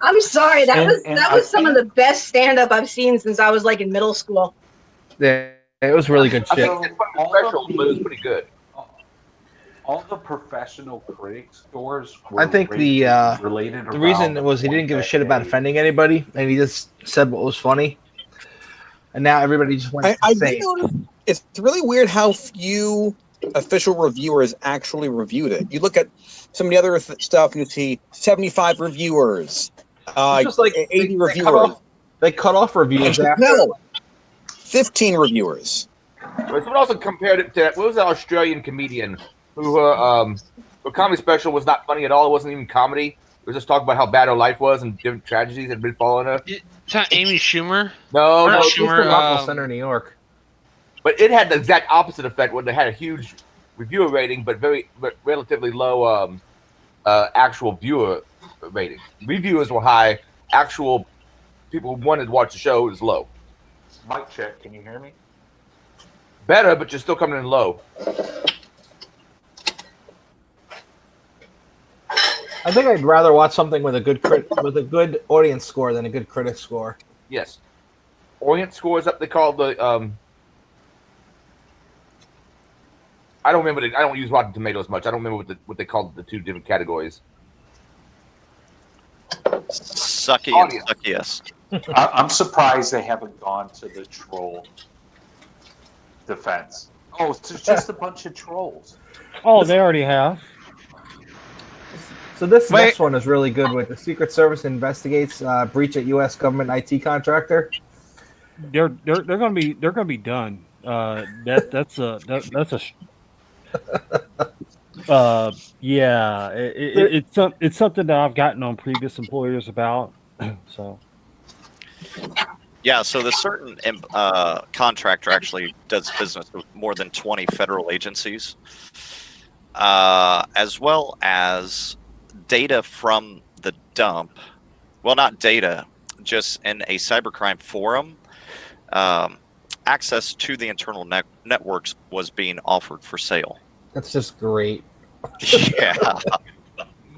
I'm sorry, that And was some of the best stand up I've seen since I was like in middle school. Yeah, it was really good I shit. think it's professional, but it was pretty good. All the professional critic scores were I think the related the reason was he didn't give a shit about offending anybody, and he just said what was funny. And now everybody just went I insane. did notice it's really weird how few official reviewers actually reviewed it. You look at some of the other stuff, and you see 75 reviewers, It's just like 80 reviewers. They cut off reviews after. No, 15 reviewers. But someone also compared it to, what was that Australian comedian who her comedy special was not funny at all. It wasn't even comedy. It was just talking about how bad her life was and different tragedies that had been following her. It's not Amy Schumer. No, Or no, not It's just Schumer, the Rockwell Center, New York. but it had the exact opposite effect when they had a huge reviewer rating, but relatively low actual viewer rating. Reviewers were high. Actual people who wanted to watch the show was low. Mic check. Can you hear me? Better, but you're still coming in low. I think I'd rather watch something with a good with a good audience score than a good critic score. Yes. Orient scores up. They call the I don't remember. I don't use Rotten Tomatoes much. I don't remember what they called the two different categories. Sucky Audience. and suckiest. I'm surprised they haven't gone to the troll defense. Oh, it's just a bunch of trolls. Oh, they already have. So this next one is really good. With the Secret Service investigates breach at U.S. government IT contractor. They're gonna be done. That's a yeah. It's something that I've gotten on previous employers about. So Yeah, so the certain contractor actually does business with more than 20 federal agencies, as well as data from the dump. Well, not data, just in a cybercrime forum. Access to the internal networks was being offered for sale. That's just great. Yeah.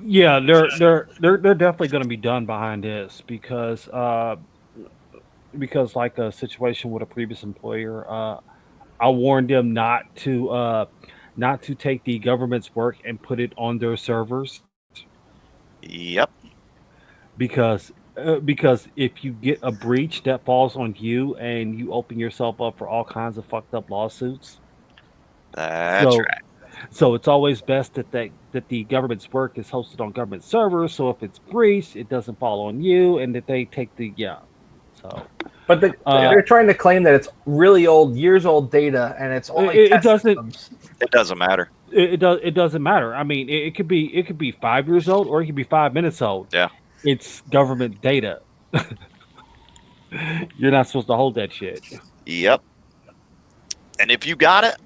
yeah, they're definitely going to be done behind this because like a situation with a previous employer, I warned them not to take the government's work and put it on their servers. Yep. Because if you get a breach that falls on you and you open yourself up for all kinds of fucked up lawsuits. That's right. So it's always best that the government's work is hosted on government servers. So if it's breached, it doesn't fall on you, and that they take the So, but they're trying to claim that it's really old, years old data, and it's only it doesn't. systems. It doesn't matter. It doesn't matter. I mean, it could be 5 years old or it could be 5 minutes old. Yeah. It's government data. You're not supposed to hold that shit. Yep. And if you got it,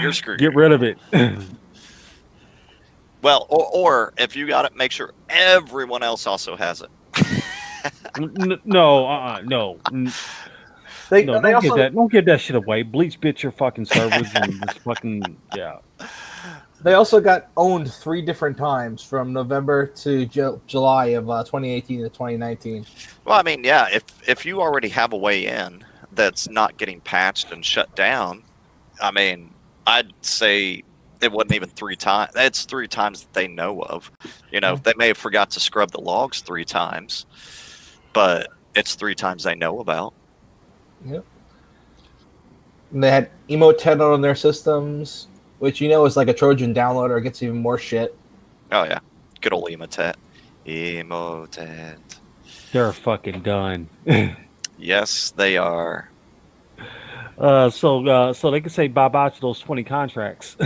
you're screwed. Get rid of it. Well, or if you got it, make sure everyone else also has it. No. They No, don't get that shit away. Bleach bit your fucking servers and just fucking yeah. They also got owned 3 different times from November to July of 2018 to 2019. Well, I mean, yeah, if you already have a way in that's not getting patched and shut down, I mean, I'd say it wasn't even 3 times. It's 3 times that they know of. You know, they may have forgot to scrub the logs 3 times, but it's 3 times they know about. Yep. And they had Emotet on their systems, which is like a Trojan downloader. It gets even more shit. Oh yeah, good old Emotet. Emotet. They're fucking done. Yes, they are. So they can say bye-bye to those 20 contracts.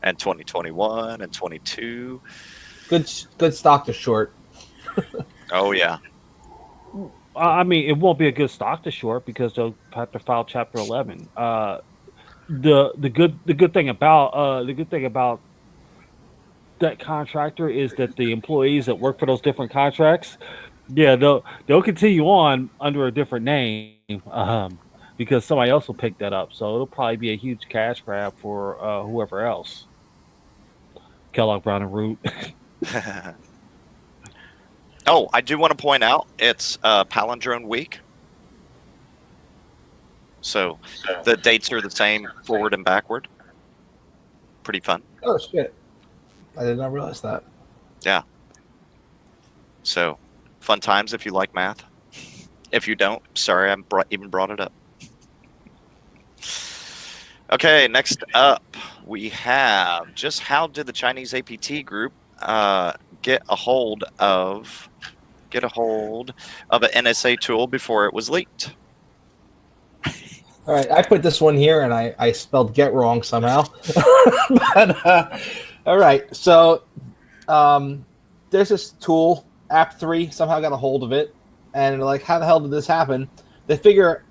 And 2021 and 22. Good stock to short. Oh yeah. I mean, it won't be a good stock to short because they'll have to file Chapter 11. The good thing about that contractor is that the employees that work for those different contracts, they'll continue on under a different name because somebody else will pick that up. So it'll probably be a huge cash grab for whoever else. Kellogg Brown and Root. Oh, I do want to point out it's Palindrome week. So the dates are the same forward and backward. Pretty fun. Oh, shit. I did not realize that. Yeah. So fun times if you like math. If you don't, sorry I even brought it up. Okay, next up we have just how did the Chinese APT group get a hold of an NSA tool before it was leaked? All right, I put this one here, and I spelled "get" wrong somehow. But all right, so there's this tool, App3, somehow got a hold of it, and like, how the hell did this happen? They figure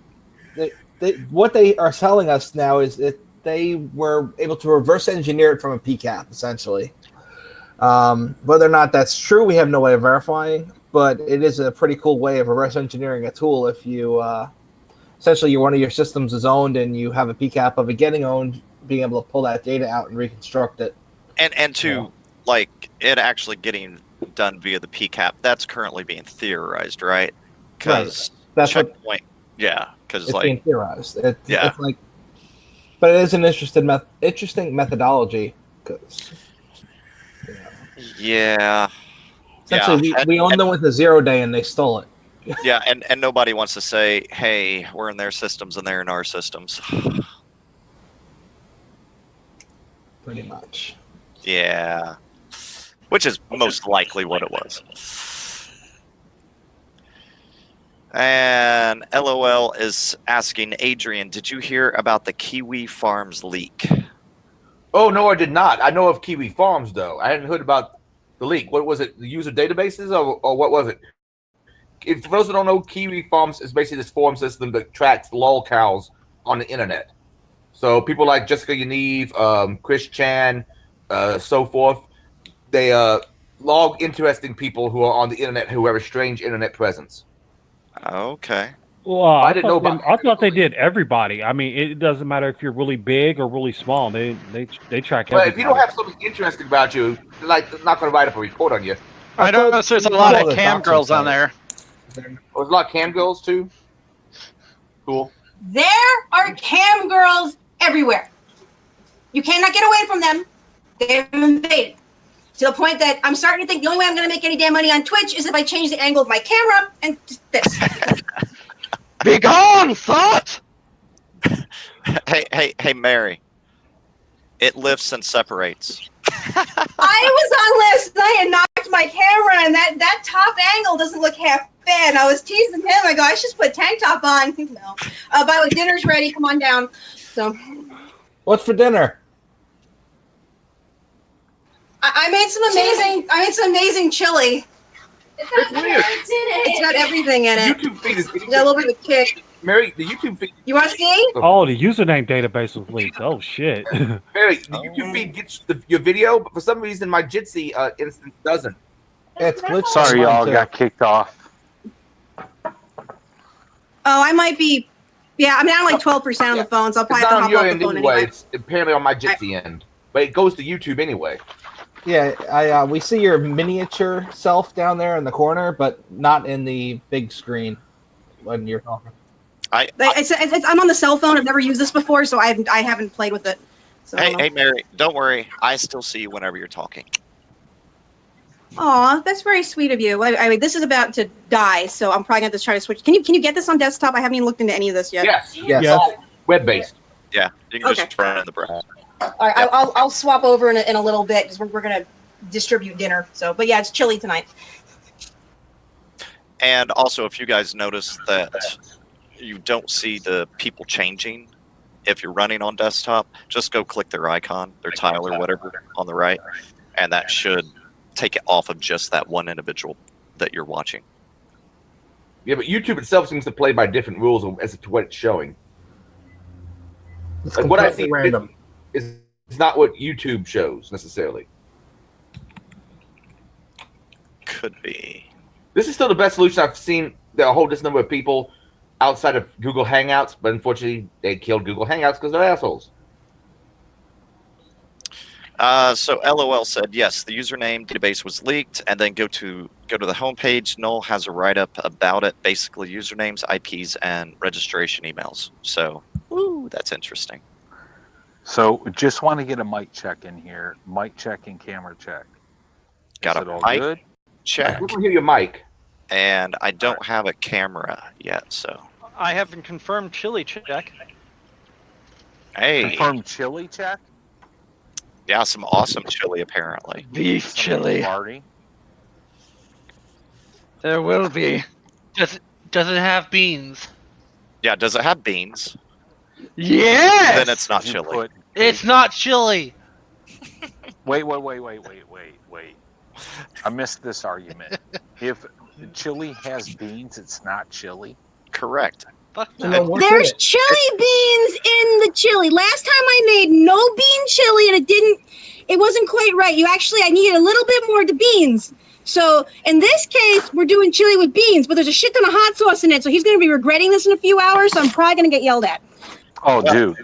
what they are telling us now is that they were able to reverse engineer it from a PCAP, essentially. Whether or not that's true, we have no way of verifying, but it is a pretty cool way of reverse engineering a tool if you essentially one of your systems is owned and you have a PCAP of it getting owned, being able to pull that data out and reconstruct it. And to like it actually getting done via the PCAP, that's currently being theorized, right? Because that's checkpoint, because it's being theorized. It's like, but it is an interesting methodology because. Yeah. Essentially, we owned them with a 0 day and they stole it. Yeah, and nobody wants to say, hey, we're in their systems and they're in our systems. Pretty much. Yeah. Which is most likely what it was. And LOL is asking, Adrian, did you hear about the Kiwi Farms leak? Oh, no, I did not. I know of Kiwi Farms, though. I hadn't heard about the leak. What was it? The user databases or what was it? If for those who don't know, Kiwi Farms is basically this forum system that tracks lol cows on the internet. So people like Jessica Yaniv, Chris Chan, so forth, they log interesting people who are on the internet who have a strange internet presence. Okay. Well, I thought they did everybody. I mean, it doesn't matter if you're really big or really small. They track everybody. But if you don't have something interesting about you, like, they're not going to write up a report on you. I don't know. There's a lot of cam girls on there. There's a lot of cam girls too. Cool. There are cam girls everywhere. You cannot get away from them. They've invaded. To the point that I'm starting to think the only way I'm going to make any damn money on Twitch is if I change the angle of my camera and just this. Be gone, thought! Hey, Mary. It lifts and separates. I was on list night and knocked my camera, and that top angle doesn't look half bad. And I was teasing him. I go, I should just put a tank top on. No. By the way, dinner's ready. Come on down. So. What's for dinner? I made some amazing chili. It's weird. It's got everything in it. YouTube feed is It's got a little bit of a kick. Mary, the YouTube feed. You want to see? Oh, the username database was leaked. Oh shit. Mary, the YouTube feed gets your video, but for some reason my Jitsi instance doesn't. It's glitched. Sorry, y'all got kicked off. Oh, I might be. Yeah, I'm down like 12% on the phone, so I'll probably It's have not to on hop your off the end phone anyway. anyway. It's apparently on my Jitsi end. but it goes to YouTube anyway. Yeah, we see your miniature self down there in the corner, but not in the big screen when you're talking. I'm on the cell phone. I've never used this before, so I haven't played with it. So Hey, Mary, don't worry. I still see you whenever you're talking. Aw, that's very sweet of you. I mean, this is about to die, so I'm probably going to try to switch. Can you get this on desktop? I haven't even looked into any of this yet. Yes. Yes. All web-based. Yeah, you can just run it in the browser. All right, Yep. I'll swap over in a little bit because we're going to distribute dinner. So, but yeah, it's chilly tonight. And also, if you guys notice that you don't see the people changing, if you're running on desktop, just go click their icon, their tile or whatever on the right, and that should take it off of just that one individual that you're watching. Yeah, but YouTube itself seems to play by different rules as to what it's showing. It's Like what I completely see random. is not what YouTube shows necessarily. Could be. This is still the best solution I've seen. There are a whole number of people outside of Google Hangouts, but unfortunately, they killed Google Hangouts because they're assholes. So LOL said yes, the username database was leaked, and then go to the homepage. Null has a write-up about it, basically usernames, IPs, and registration emails. So, that's interesting. So just want to get a mic check in here. Mic check and camera check. Got Is a it all mic good? check, We can hear your mic. and I don't have a camera yet. So, I haven't confirmed chili check. hey, Confirmed chili check? yeah, some awesome chili apparently. Beef Some chili. Party? There will be. Does it have beans? Yeah, does it have beans? Yes! Then it's not Did you chili. put It's bacon? not chili. Wait. I missed this argument. If chili has beans, it's not chili. Correct. Fuck So that. no, what's in There's it? chili beans in the chili. Last time I made no bean chili and it wasn't quite right. I needed a little bit more to beans. So in this case, we're doing chili with beans, but there's a shit ton of hot sauce in it. So he's going to be regretting this in a few hours. So I'm probably going to get yelled at. Oh, dude.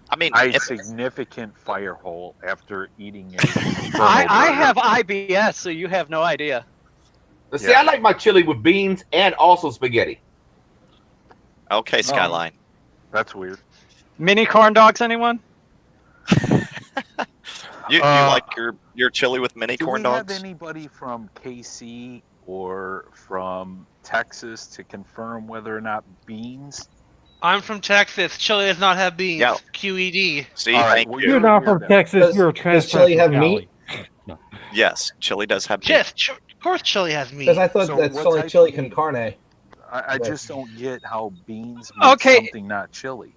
I mean, I had if- significant fire hole after eating it. I have IBS, so you have no idea. See, I like my chili with beans and also spaghetti. okay, Skyline. That's weird. Mini corn dogs, anyone? You like your chili with mini Do corn we have dogs? anybody from KC or from Texas to confirm whether or not beans? I'm from Texas. Chili does not have beans. Yeah. QED. See, All right, thank well, you. You're not from Weird. Texas. You're a Does chili transplant have from meat? Cali. Yes, chili does have beans. Yes, of course chili has meat. Because I thought So that's what only type chili of con meat? carne. I Right. just don't get how beans make Okay. something not chili.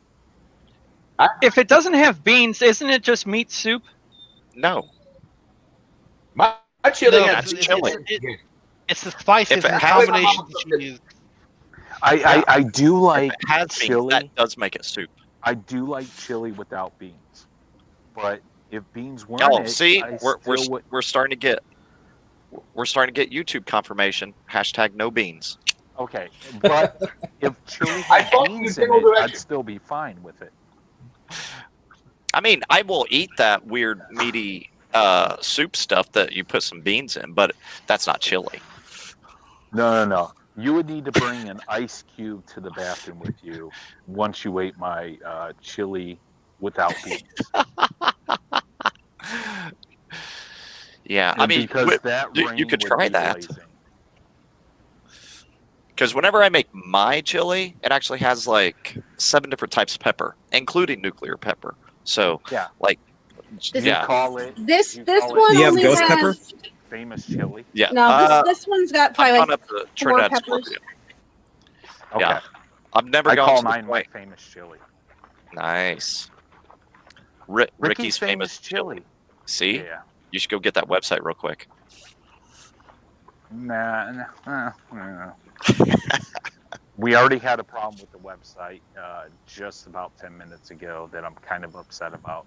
If it doesn't have beans, isn't it just meat soup? No. My chili No, has that's it's- chili. It's the spices If it and has- combinations you use. I do like If it has beans, chili. that does make it soup. I do like chili without beans. But if beans weren't Oh, it, see, I we're still would. we're starting to get YouTube confirmation. # no beans. Okay, but if chili I had thought you beans were in going it, direction. I'd still be fine with it. I mean, I will eat that weird meaty soup stuff that you put some beans in, but that's not chili. No. You would need to bring an ice cube to the bathroom with you once you ate my chili without beans. Yeah, I And mean, because that you rain could would try be that. blazing. Because whenever I make my chili, it actually has like 7 different types of pepper, including nuclear pepper. So, Yeah. like, This- You yeah, call it This You this call it- one Do you have only ghost has pepper? famous chili. yeah. no. This one's got I've probably gone like up to 4 Trinidad peppers. Scorpion. Okay. Yeah. I've never I gone call to the mine my point. famous chili. Nice. Ricky's Ricky's famous chili. See, Yeah. you should go get that website real quick. Nah. We already had a problem with the website just about 10 minutes ago that I'm kind of upset about.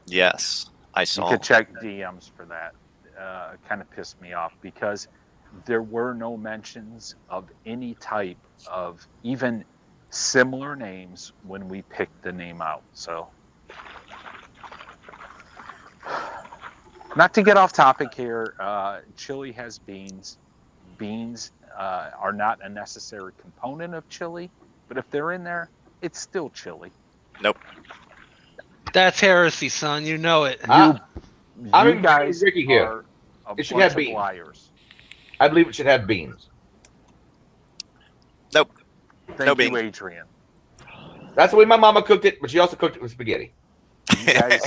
Yes, I You saw. could check DMs for that. It kind of pissed me off because there were no mentions of any type of even similar names when we picked the name out. So, not to get off topic here, chili has beans. Beans are not a necessary component of chili, but if they're in there, it's still chili. Nope. That's heresy, son. You know it. I'm You in guys Ricky here. are a It should bunch have of beans. liars. I believe it should have beans. Nope. Thank No you, beans. Adrian. That's the way my mama cooked it, but she also cooked it with spaghetti. You guys,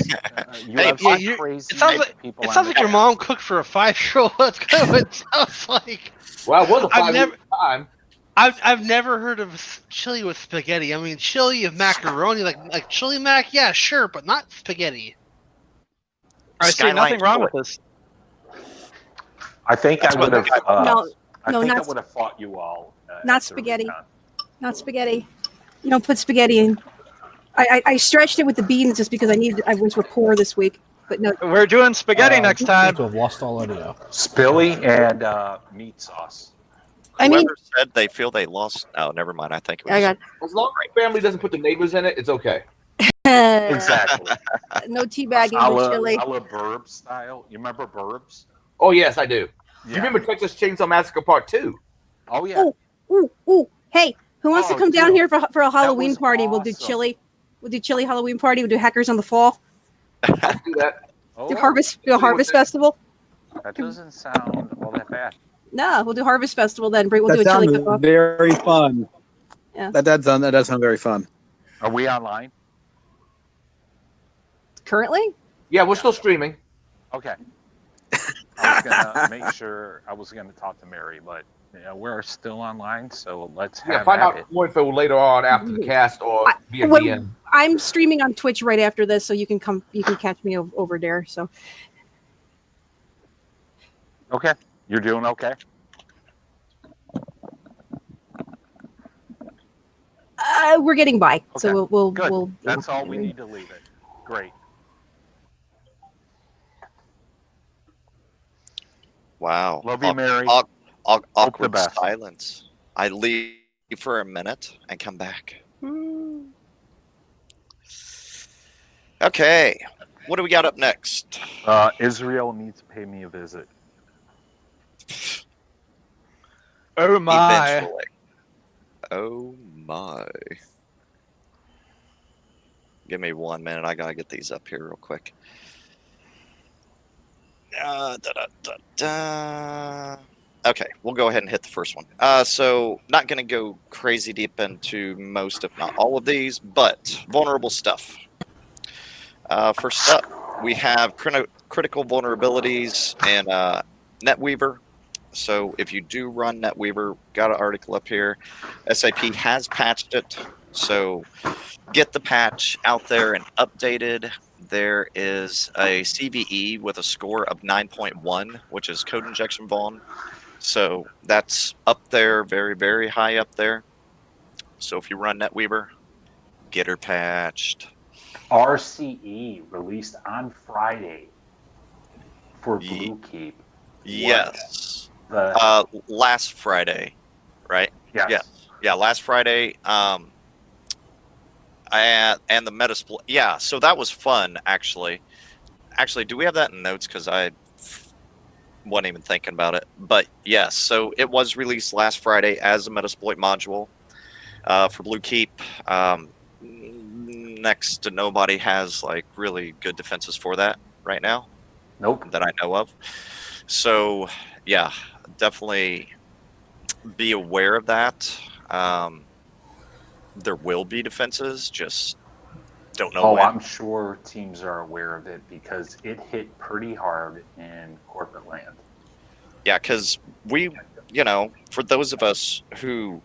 you Hey, have Yeah, some crazy it sounds like people. it on sounds the like your chat. mom cooked for a 5-year-old. That's kind of what it sounds like. Well, I was a I've 5 never- year time. I've never heard of chili with spaghetti. I mean, chili of macaroni, like chili mac, yeah, sure, but not spaghetti. I see nothing Skyline wrong chili. with this. I think That's I what would have. the guy- No, I no, think I not- would have fought you all. not at spaghetti. Derbycon. Not spaghetti. You don't put spaghetti in. I stretched it with the beans just because I went to a pour this week. But no, We're doing spaghetti next seems time. to have lost all audio. Spilly and meat sauce. I mean, Whoever said they feel they lost. Oh, never mind. I think it was. I got As long as the family doesn't put the neighbors in it, it's okay. Exactly. no teabagging a with la, chili. a la Burbs style. You remember Burbs? Oh yes, I do. Yeah. You remember Texas Chainsaw Massacre Part 2? Oh yeah. Ooh, hey, who wants to Oh, come down dude, here for a Halloween was party? We'll do awesome. chili. We'll do chili Halloween party. We'll do Hackers on the Fall. I'll do that. Oh, Do a harvest festival. that doesn't sound all that bad. No, we'll do harvest festival then. We'll do That a chili sounds cook-off. very fun. Yeah. That does sound very fun. Are we online? Currently, Yeah, we're still streaming. Okay. I was gonna make sure I was gonna talk to Mary, but we're still online, so let's Yeah, have find at out it. more info later on after the cast or via when- DM. I'm streaming on Twitch right after this, so you can catch me over there. So Okay. You're doing okay? we're getting by. Okay. So we'll Good. we'll. That's all we need to leave it. Great. Wow. Love you, Mary. Awkward best. silence. I leave for a minute and come back. Okay. What do we got up next? Israel needs to pay me a visit. Oh my. Eventually. Oh my. Give me 1 minute. I gotta get these up here real quick. Okay, we'll go ahead and hit the first one. So, not going to go crazy deep into most, if not all of these, but vulnerable stuff. First up, we have critical vulnerabilities in NetWeaver. So, if you do run NetWeaver, got an article up here. SAP has patched it. So, get the patch out there and updated. There is a CVE with a score of 9.1, which is code injection vuln. So that's up there, very, very high up there. So if you run NetWeaver, get her patched. RCE released on Friday for Blue Keep. Yes. The Last Friday, right? yes. Yeah, last Friday. And the Metasploit. Yeah, so that was fun, actually. Actually, do we have that in notes? Because I wasn't even thinking about it. But yes, so it was released last Friday as a Metasploit module for Blue Keep. Next to nobody has like really good defenses for that right now. Nope. That I know of. So yeah, definitely be aware of that. There will be defenses, just don't know when. I'm sure teams are aware of it because it hit pretty hard in corporate land. Yeah, because we, for those of us who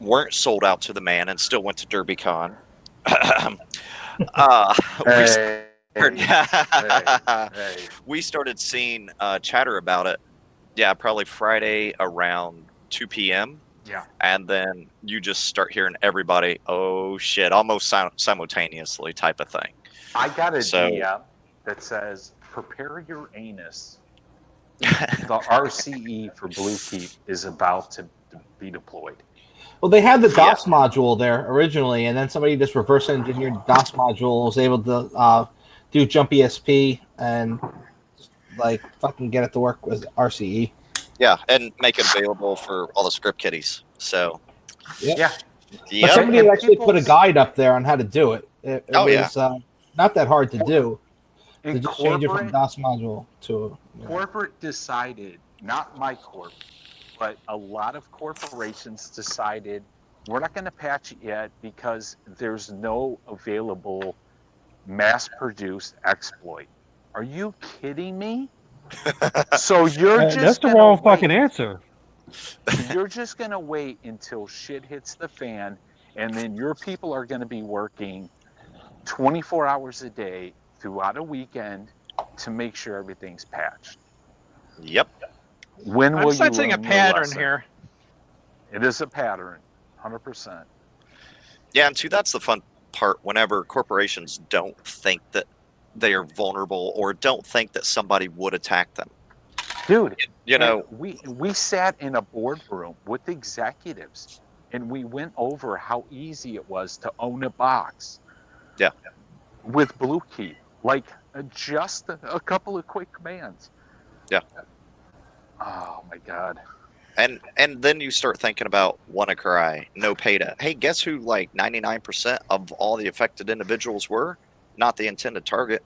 weren't sold out to the man and still went to Derbycon, we started seeing chatter about it. Yeah, probably Friday around 2 p.m. Yeah. And then you just start hearing everybody, oh shit, almost simultaneously type of thing. I got a DM that says, prepare your anus. The RCE for Blue Keep is about to be deployed. Well, they had the DOS module there originally, and then somebody just reverse engineered the DOS module, was able to do jump ESP and like fucking get it to work with RCE. Yeah, and make it available for all the script kiddies. So, Yeah. But somebody had actually put a guide up there on how to do it. It was not that hard to do. To just change it from DOS module to corporate decided, not my corp, but a lot of corporations decided we're not going to patch it yet because there's no available mass-produced exploit. Are you kidding me? So you're just that's the wrong fucking answer. You're just going to wait until shit hits the fan, and then your people are going to be working 24 hours a day throughout a weekend to make sure everything's patched. Yep. When will I'm sensing a pattern here. It is a pattern, 100%. Yeah, and that's the fun part. Whenever corporations don't think that they are vulnerable or don't think that somebody would attack them, dude. You know, we sat in a boardroom with executives, and we went over how easy it was to own a box. Yeah. With Blue Key, like just a couple of quick commands. Yeah. Oh my God. And then you start thinking about WannaCry, no PETA. Hey, guess who like 99% of all the affected individuals were? Not the intended target.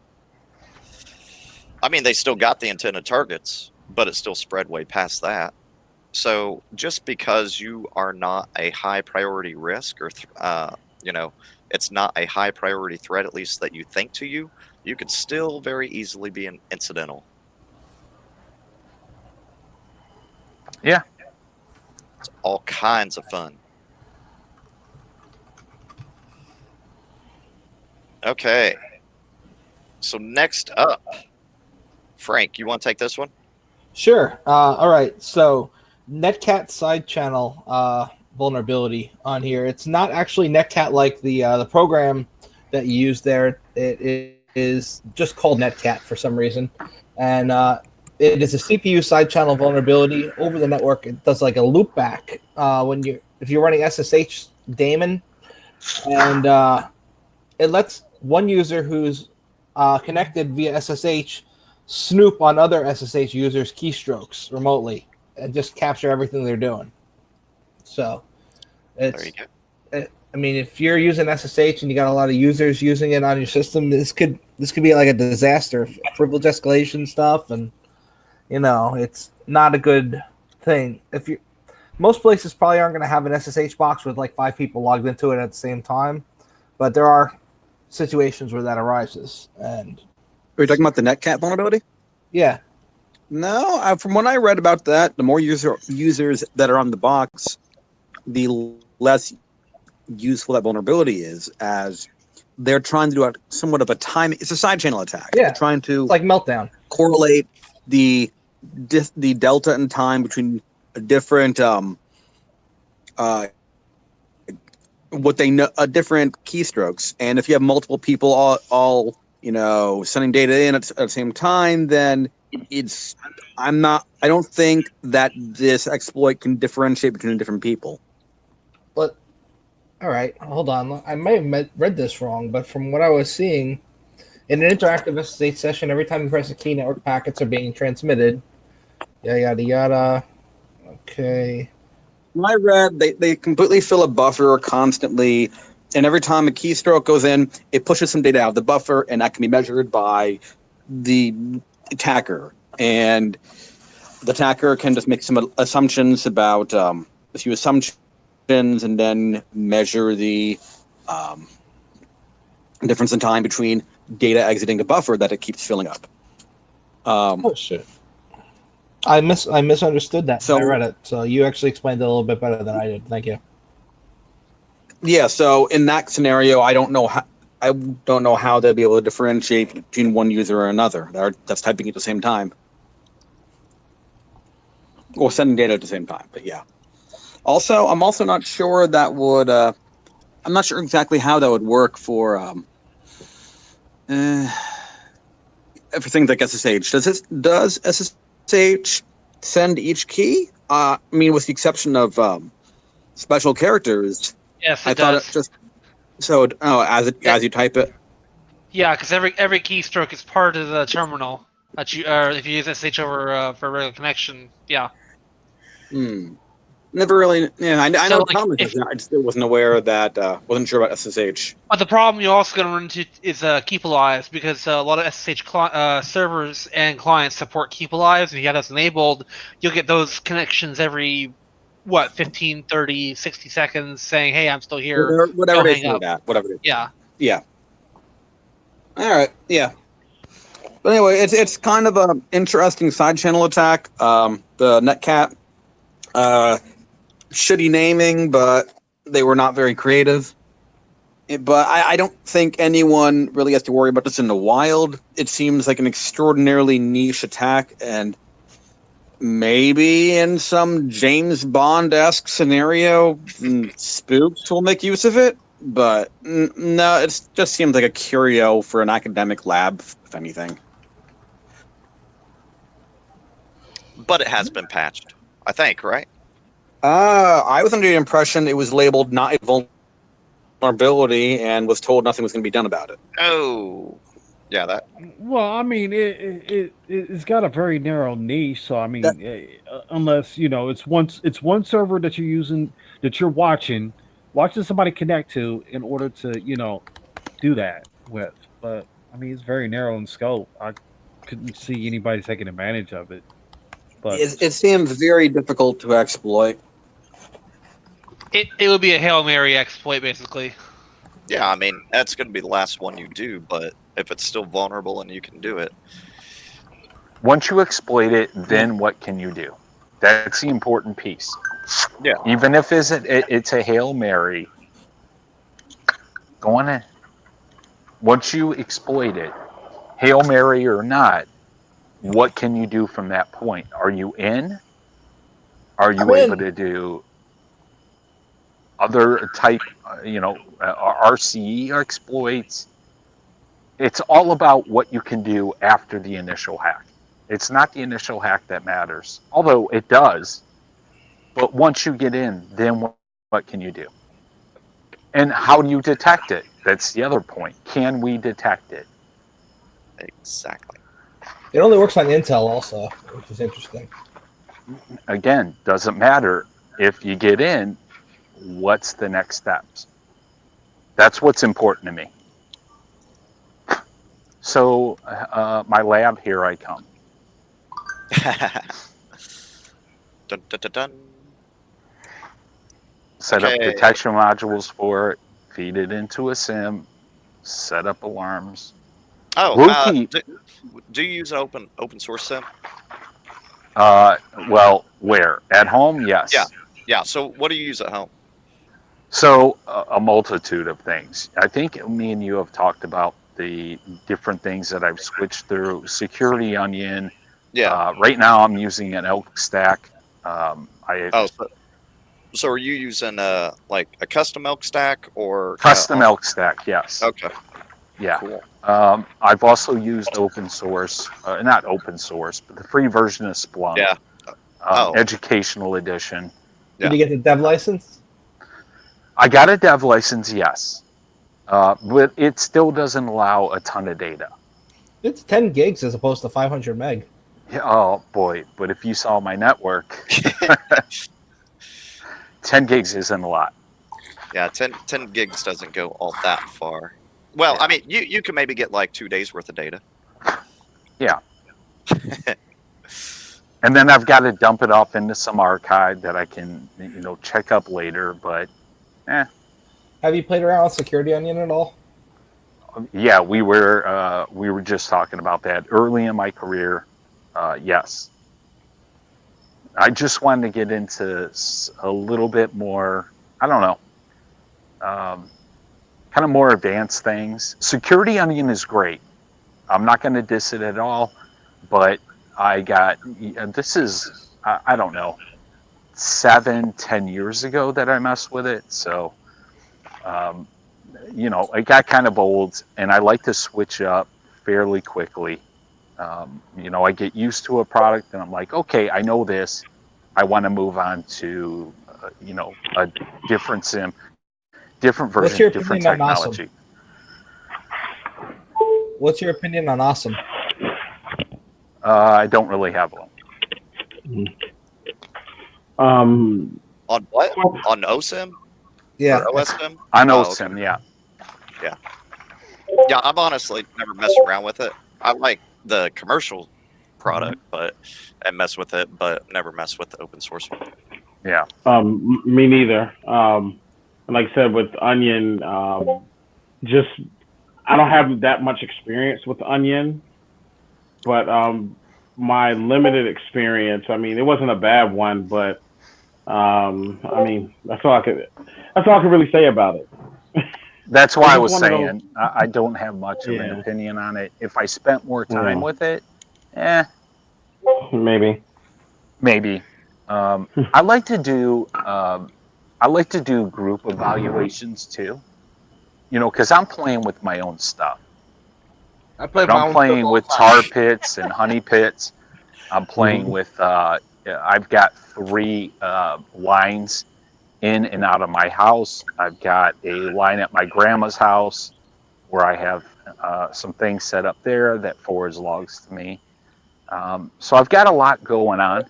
I mean, they still got the intended targets, but it still spread way past that. So just because you are not a high priority risk or, it's not a high priority threat, at least that you think to you could still very easily be an incidental. Yeah. It's all kinds of fun. Okay. So next up, Frank, you want to take this one? Sure. All right. So Netcat side channel vulnerability on here. It's not actually Netcat like the program that you use there. It is just called Netcat for some reason, and it is a CPU side channel vulnerability over the network. It does like a loopback if you're running SSH daemon, and it lets one user who's connected via SSH snoop on other SSH users' keystrokes remotely and just capture everything they're doing. So it's, there you go. I mean, if you're using SSH and you got a lot of users using it on your system, this could be like a disaster, privilege escalation stuff, and it's not a good thing. Most places probably aren't going to have an SSH box with like 5 people logged into it at the same time, but there are situations where that arises. And are you talking about the Netcat vulnerability? Yeah. No, from what I read about that, the more users that are on the box, the less useful that vulnerability is, as they're trying to do somewhat of a time. It's a side channel attack. Yeah, they're trying to like Meltdown correlate the delta in time between different what they know, different keystrokes, and if you have multiple people all sending data in at the same time, then I don't think that this exploit can differentiate between different people. But all right, hold on. I may have read this wrong, but from what I was seeing, in an interactive SSH session, every time you press a key, network packets are being transmitted. Yada yada. Okay. I read they completely fill a buffer constantly, and every time a keystroke goes in, it pushes some data out of the buffer, and that can be measured by the attacker. And the attacker can just make some assumptions about a few assumptions, and then measure the difference in time between data exiting the buffer that it keeps filling up. Oh shit! I misunderstood that. So I read it. So you actually explained it a little bit better than I did. Thank you. Yeah. So in that scenario, I don't know how they'll be able to differentiate between one user or another that's typing at the same time or sending data at the same time. But yeah. Also, I'm also not sure that would. I'm not sure exactly how that would work for things like SSH. Does SSH send each key? I mean, with the exception of special characters. Yes, it I thought does. it just as you type it. Yeah, because every keystroke is part of the terminal that you if you use SH over for regular connection. Yeah. Never really. Yeah, I So, know like, Thomas. I just wasn't aware that. Wasn't sure about SSH. But the problem you're also going to run into is keep alives, because a lot of SSH servers and clients support keep alives, and if you have those enabled, you'll get those connections every 15, 30, 60 seconds saying, hey, I'm still here, Whatever go they hang say up. that. Whatever. Yeah. Yeah. All right. Yeah. But anyway, it's kind of an interesting side channel attack. The Netcat, shitty naming, but they were not very creative. But I don't think anyone really has to worry about this in the wild. It seems like an extraordinarily niche attack, and maybe in some James Bond-esque scenario, spooks will make use of it. But no, it just seems like a curio for an academic lab, if anything. But it has been patched, I think, right? I was under the impression it was labeled not a vulnerability and was told nothing was going to be done about it. Oh, yeah, that. Well, I mean, it's got a very narrow niche. So I mean, unless it's one server that you're using, that you're watching somebody connect to in order to do that with. But I mean, it's very narrow in scope. I couldn't see anybody taking advantage of it. But it seems very difficult to exploit. It would be a Hail Mary exploit, basically. Yeah, I mean, that's going to be the last one you do, but if it's still vulnerable and you can do it. Once you exploit it, then what can you do? That's the important piece. Yeah. Even if it's a Hail Mary, go on in. Once you exploit it, Hail Mary or not, what can you do from that point? Are you in? Are you able to do other type, RCE exploits? It's all about what you can do after the initial hack. It's not the initial hack that matters, although it does. But once you get in, then what can you do? And how do you detect it? That's the other point. Can we detect it? Exactly. It only works on Intel also, which is interesting. Again, doesn't matter. If you get in, what's the next steps? That's what's important to me. So, my lab, here I come. Dun, dun, dun, dun. Set up detection modules for it, feed it into a SIM, set up alarms. Oh, do you use an open source sim? Well, where? At home? Yes. Yeah. So what do you use at home? So a multitude of things. I think me and you have talked about the different things that I've switched through. Security Onion. Yeah. Right now I'm using an elk stack. So are you using like a custom elk stack or custom elk stack? Yes. Okay. Yeah. Cool. I've also used open source, not open source, but the free version of Splunk. Yeah. Educational edition. Did you get the dev license? I got a dev license, yes. But it still doesn't allow a ton of data. It's 10 gigs as opposed to 500 meg. Yeah, oh boy, but if you saw my network, 10 gigs isn't a lot. Yeah, 10 gigs doesn't go all that far. Well, yeah. I mean, you can maybe get like 2 days worth of data. Yeah. And then I've got to dump it off into some archive that I can, check up later, but Have you played around with Security Onion at all? Yeah, we were just talking about that early in my career. Yes. I just wanted to get into a little bit more, I don't know, kind of more advanced things. Security Onion is great. I'm not going to diss it at all, but this is, I don't know, 7-10 years ago that I messed with it. So, it got kind of old, and I like to switch up fairly quickly. I get used to a product, and I'm like, okay, I know this. I want to move on to a different sim, different What's version, your different opinion on Awesome? technology. What's your opinion on Awesome? I don't really have one. Um, On what? On OSIM? Yeah. Or OSM? On Oh, OSIM, okay. yeah. Yeah, I've honestly never messed around with it. I like the commercial product, but and mess with it, but never mess with the open source one. Yeah. Me neither. And like I said, with Onion, just I don't have that much experience with Onion, but my limited experience, I mean, it wasn't a bad one, but I mean, that's all I could really say about it. That's why I It's was one of those- saying I don't have much of an Yeah. opinion on it. If I spent more time Yeah. with it, Maybe. maybe. I like to do group evaluations too. Because I'm playing with my own stuff. I play But my I'm own playing stuff with all the time. tar pits and honey pits. I'm playing with. I've got 3 lines in and out of my house. I've got a line at my grandma's house where I have some things set up there that forwards logs to me. So I've got a lot going on.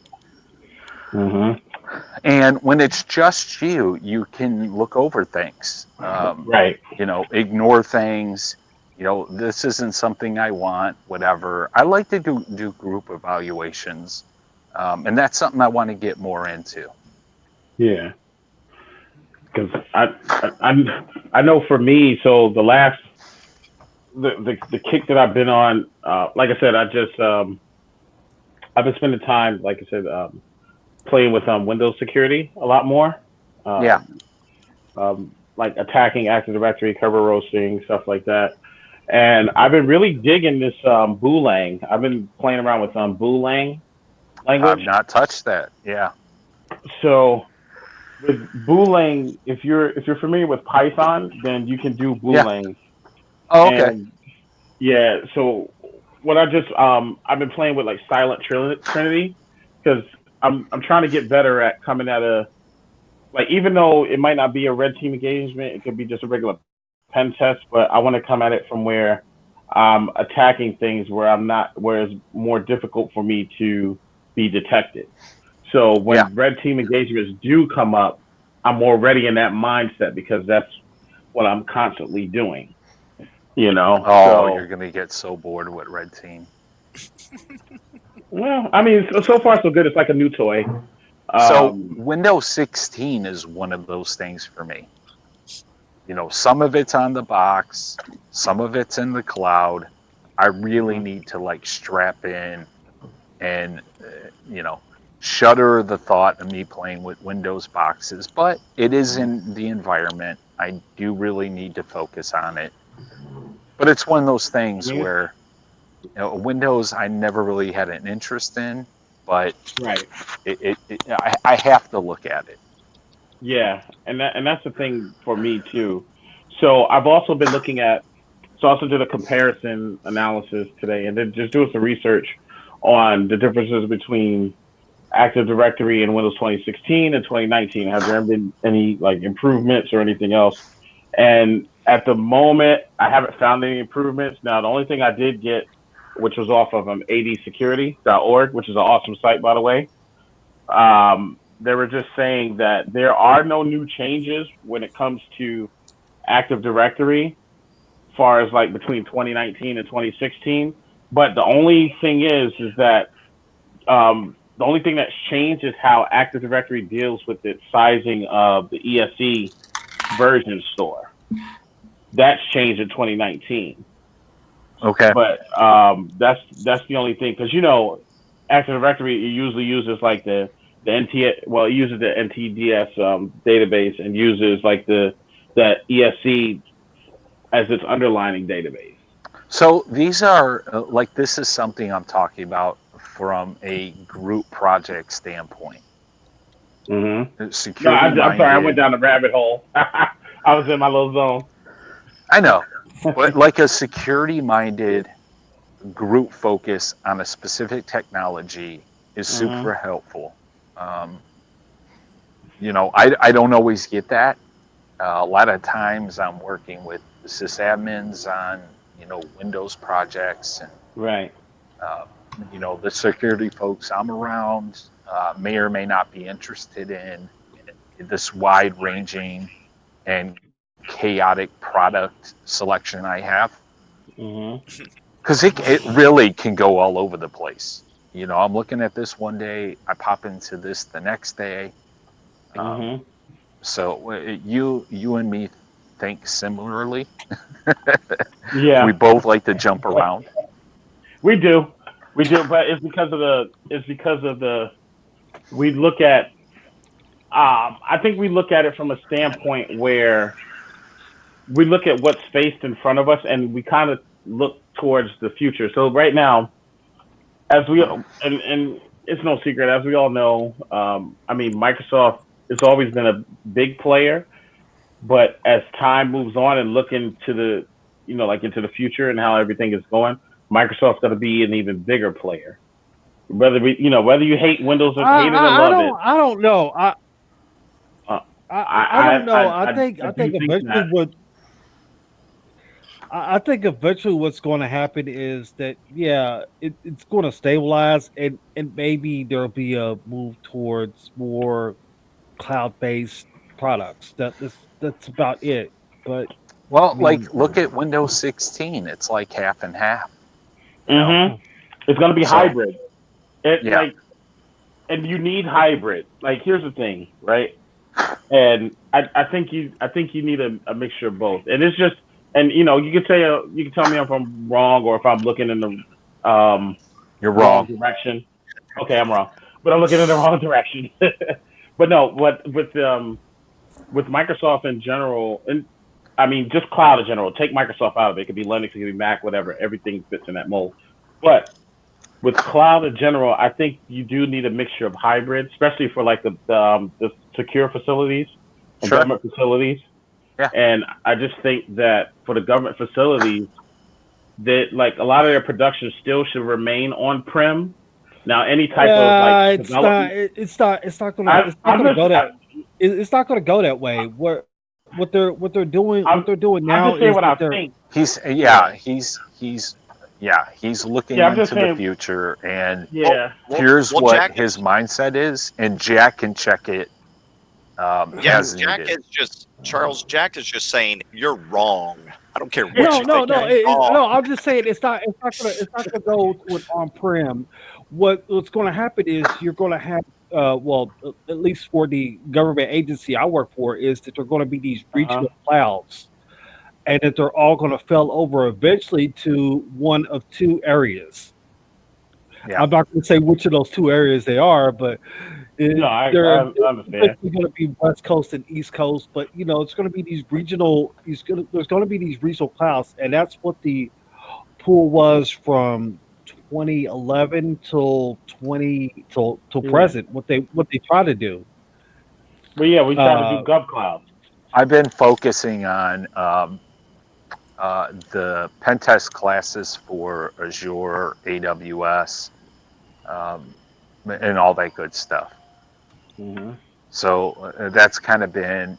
And when it's just you, you can look over things. Right. Ignore things. This isn't something I want, whatever. I like to do group evaluations. And that's something I want to get more into. Yeah. Because I know for me, so the kick that I've been on, like I said, I've been spending time, like I said, playing with Windows security a lot more. Yeah. Like attacking Active Directory, cover roasting, stuff like that. And I've been really digging this Booleang. I've been playing around with Booleang language. I've not touched that. Yeah. So with Booleang, if you're familiar with Python, then you can do Booleang. Oh, okay. And yeah, so what I've been playing with like Silent Trinity because I'm trying to get better at coming at even though it might not be a red team engagement, it could be just a regular pen test, but I want to come at it from where I'm attacking things where it's more difficult for me to be detected. So when red team engagements do come up, I'm more ready in that mindset because that's what I'm constantly doing. Oh, you're going to get so bored with red team. Well, I mean, so far so good. It's like a new toy. So Windows 16 is one of those things for me. Some of it's on the box, some of it's in the cloud. I really need to strap in and, shudder the thought of me playing with Windows boxes, but it is in the environment. I do really need to focus on it. But it's one of those things where, Windows I never really had an interest in, but I have to look at it. Yeah, and that's the thing for me too. So I've also been looking at. So I also did a comparison analysis today, and then just doing some research on the differences between Active Directory in Windows 2016 and 2019. Have there been any improvements or anything else? And at the moment, I haven't found any improvements. Now, the only thing I did get, which was off of adsecurity.org, which is an awesome site, by the way. They were just saying that there are no new changes when it comes to Active Directory, as far as between 2019 and 2016. But the only thing is that the only thing that's changed is how Active Directory deals with its sizing of the ESE version store. That's changed in 2019. Okay. But that's the only thing because Active Directory usually uses the NT, well, it uses the NTDS database and uses that ESC as its underlining database. So these are this is something I'm talking about from a group project standpoint. Mm-hmm. Security. I'm sorry, I went down the rabbit hole. I was in my little zone. I know, but a security-minded group focus on a specific technology is super helpful. I don't always get that. A lot of times I'm working with sysadmins on, Windows projects, and Right. the security folks I'm around may or may not be interested in this wide-ranging and chaotic product selection I have, because it really can go all over the place. I'm looking at this one day, I pop into this the next day. So you and me think similarly. Yeah. We both like to jump around. We do, but it's because of the. We look at. I think we look at it from a standpoint where we look at what's faced in front of us, and we kind of look towards the future. So right now, as we and it's no secret, as we all know, Microsoft has always been a big player, but as time moves on and look into the, into the future and how everything is going, Microsoft's going to be an even bigger player. Whether you hate Windows or hate it or love it. I don't know. I don't know. I think eventually I think eventually what's going to happen is that it's going to stabilize, and maybe there'll be a move towards more cloud-based products. That's about it. But look at Windows 16. It's like half and half. It's going to be hybrid. And you need hybrid. Like, here's the thing, right? And I think you need a mixture of both. And it's just, and you can tell me if I'm wrong or if I'm looking in the you're wrong direction. Okay, I'm wrong, but I'm looking in the wrong direction. But no, with Microsoft in general, and just cloud in general. Take Microsoft out of it. It could be Linux, it could be Mac, whatever. Everything fits in that mold. But with cloud in general, I think you do need a mixture of hybrid, especially for like the secure facilities and government facilities. Yeah. And I just think that for the government facilities, that like a lot of their production still should remain on-prem. Now, any type of development, it's not going to go that. It's not going to go that way. What they're doing now is what I think. He's looking into the future, and here's what Jack his mindset is, and Jack can check it. Jack is just saying you're wrong. I don't care what No, you no, think. no. I'm just saying it's not gonna go with on-prem. What's going to happen is you're going to have at least for the government agency I work for, is that they're going to be these regional clouds, and that they're all going to fail over eventually to one of two areas. Yeah. I'm not going to say which of those two areas they are, but they're going to be West Coast and East Coast. But it's going to be these regional. There's going to be these regional clouds, and that's what the pool was from 2011 till present. What they try to do. Well, we try to do GovCloud. I've been focusing on the pen test classes for Azure, AWS, and all that good stuff. So that's kind of been,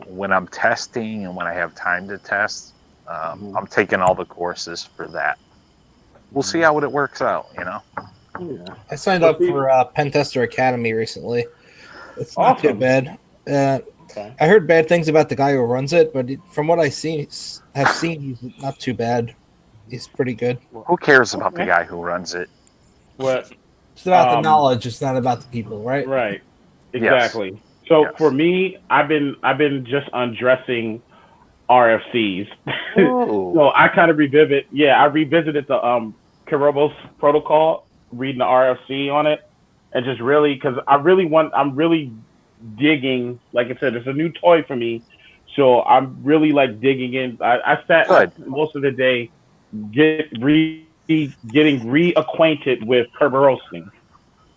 when I'm testing and when I have time to test, I'm taking all the courses for that. We'll see how it works out, I signed up for Pen Tester Academy recently. It's not too bad. I heard bad things about the guy who runs it, but from what have seen, he's not too bad. He's pretty good. Who cares about the guy who runs it? What? It's about the knowledge. It's not about the people, right? Right. Exactly. Yes. So for me, I've been just undressing RFCs. So I kind of revisited the Kerberos protocol, reading the RFC on it, and just really, because I'm really digging. Like I said, it's a new toy for me, so I'm really like digging in. I sat most of the day getting reacquainted with Kerberosing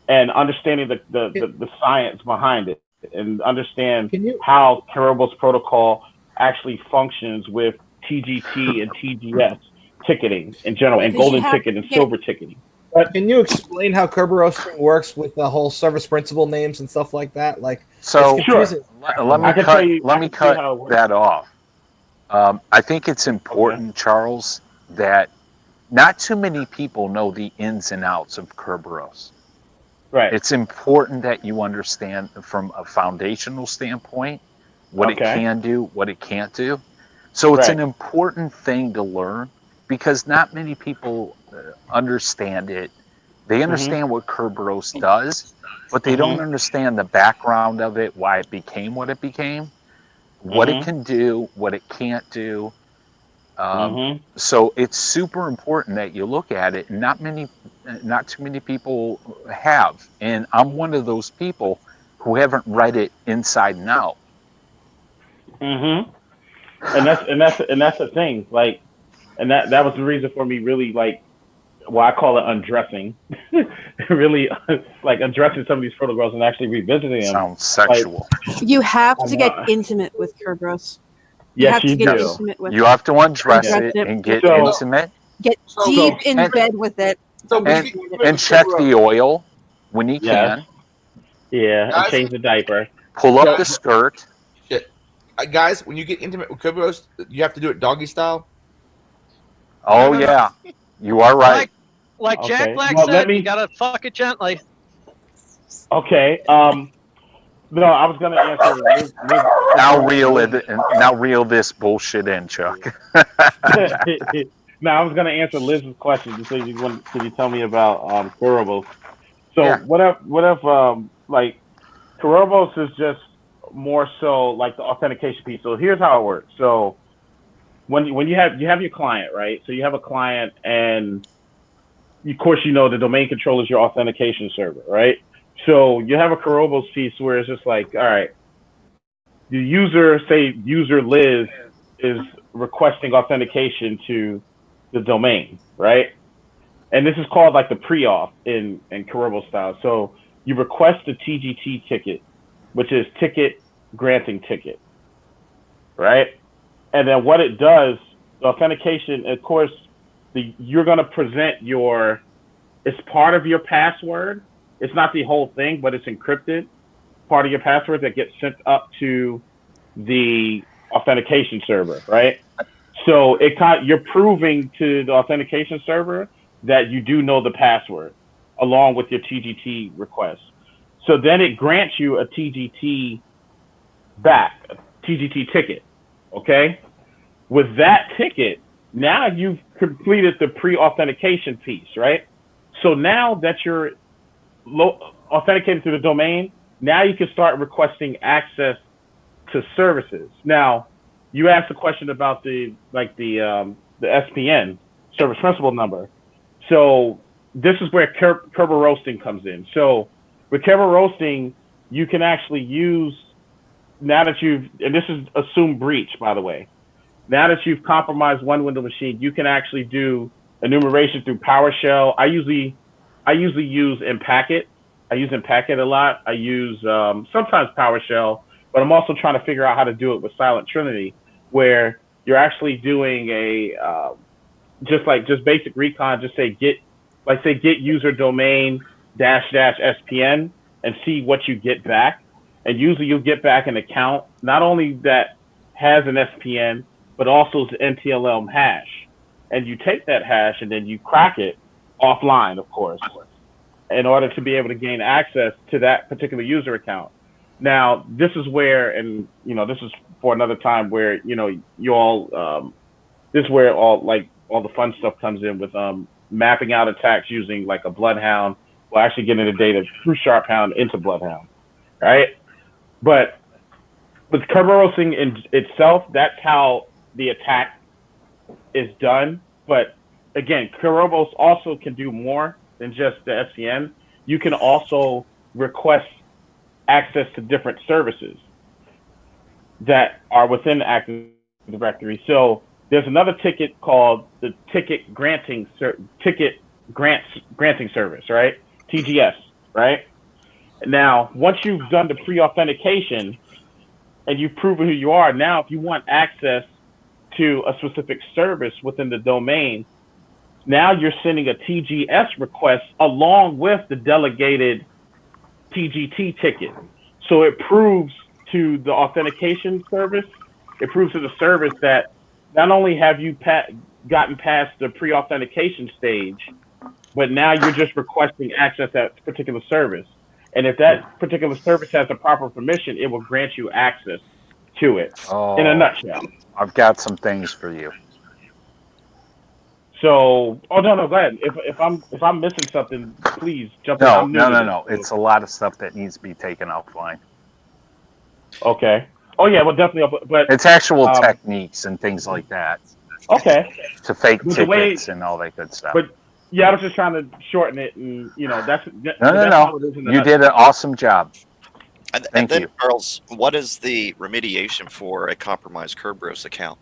and understanding the science behind it, and understand how Kerberos protocol actually functions with TGT and TGS ticketing in general, and golden ticket and silver ticketing. Can you explain how Kerberos works with the whole service principal names and stuff like that? Like, So it's confusing. let me cut how it works. that off. I think it's important, Charles, that not too many people know the ins and outs of Kerberos. Right. It's important that you understand from a foundational standpoint what it can do, what it can't do. So it's an important thing to learn because not many people understand it. They understand what Kerberos does, but they don't understand the background of it, why it became what it became, what it can do, what it can't do. So it's super important that you look at it. Not too many people have, and I'm one of those people who haven't read it inside and out. And that's the thing. Like, and that was the reason for me really like, well, I call it undressing. Really, like undressing some of these protocols and actually revisiting them. Sounds sexual. You have to get intimate with Kerberos. Yes, you do. Intimate with You have to undress it and get intimate. Get deep in bed with it. And check the oil when you can. Yeah, and change the diaper. Pull up the skirt. Guys, when you get intimate with Kerberos, you have to do it doggy style. Oh yeah, you are right. Like Jack Black Well, said, you gotta fuck it gently. Okay. No, I was gonna answer. Now reel this bullshit in, Chuck. Now I was gonna answer Liz's question. Could you tell me about Kerberos? So what if like Kerberos is just more so like the authentication piece. So here's how it works. So when you have your client, right? So you have a client, and of course you know the domain controller is your authentication server, right? So you have a Kerberos piece where it's just like, all right, the user Liz is requesting authentication to the domain, right? And this is called like the pre-auth in Kerberos style. So you request a TGT ticket, which is ticket granting ticket, right? And then what it does, the authentication, of course, you're going to present it's part of your password. It's not the whole thing, but it's encrypted. Part of your password that gets sent up to the authentication server, right? So you're proving to the authentication server that you do know the password along with your TGT request. So then it grants you a TGT back, a TGT ticket, okay? With that ticket, now you've completed the pre-authentication piece, right? So now that you're authenticated to the domain, now you can start requesting access to services. Now, you asked a question about the SPN, service principal number. So this is where Kerberos comes in. So with Kerberos, you can actually use, now that and this is assumed breach, by the way. Now that you've compromised one window machine, you can actually do enumeration through PowerShell. I usually use Impacket. I use Impacket a lot. I use sometimes PowerShell, but I'm also trying to figure out how to do it with Silent Trinity, where you're actually doing a just basic recon. Just say get user domain --SPN and see what you get back. And usually you'll get back an account not only that has an SPN, but also the NTLM hash. And you take that hash and then you crack it offline, of course, in order to be able to gain access to that particular user account. Now, this is where, and this is for another time where you all, this is where all the fun stuff comes in with mapping out attacks using like a Bloodhound, or actually getting the data through SharpHound into Bloodhound, right? But with Kerberos in itself, that's how the attack is done. But again, Kerberos also can do more than just the SCN. You can also request access to different services that are within the Active Directory. So there's another ticket called the Ticket Granting Service, right? TGS, right? Now, once you've done the pre-authentication and you've proven who you are, now if you want access to a specific service within the domain, now you're sending a TGS request along with the delegated TGT ticket. So it proves to the authentication service, it proves to the service that not only have you gotten past the pre-authentication stage, but now you're just requesting access to that particular service. And if that particular service has the proper permission, it will grant you access to it. In a nutshell. I've got some things for you. So, no, go ahead. If I'm missing something, please jump in. No, I'm new to this. no. It's a lot of stuff that needs to be taken offline. Okay. Oh yeah, well definitely. But it's actual techniques and things like that. Okay. To fake But tickets and all that good stuff. But yeah, I was just trying to shorten it, and that's no. You did an awesome job. And then, Charles, what is the remediation for a compromised Kerberos account?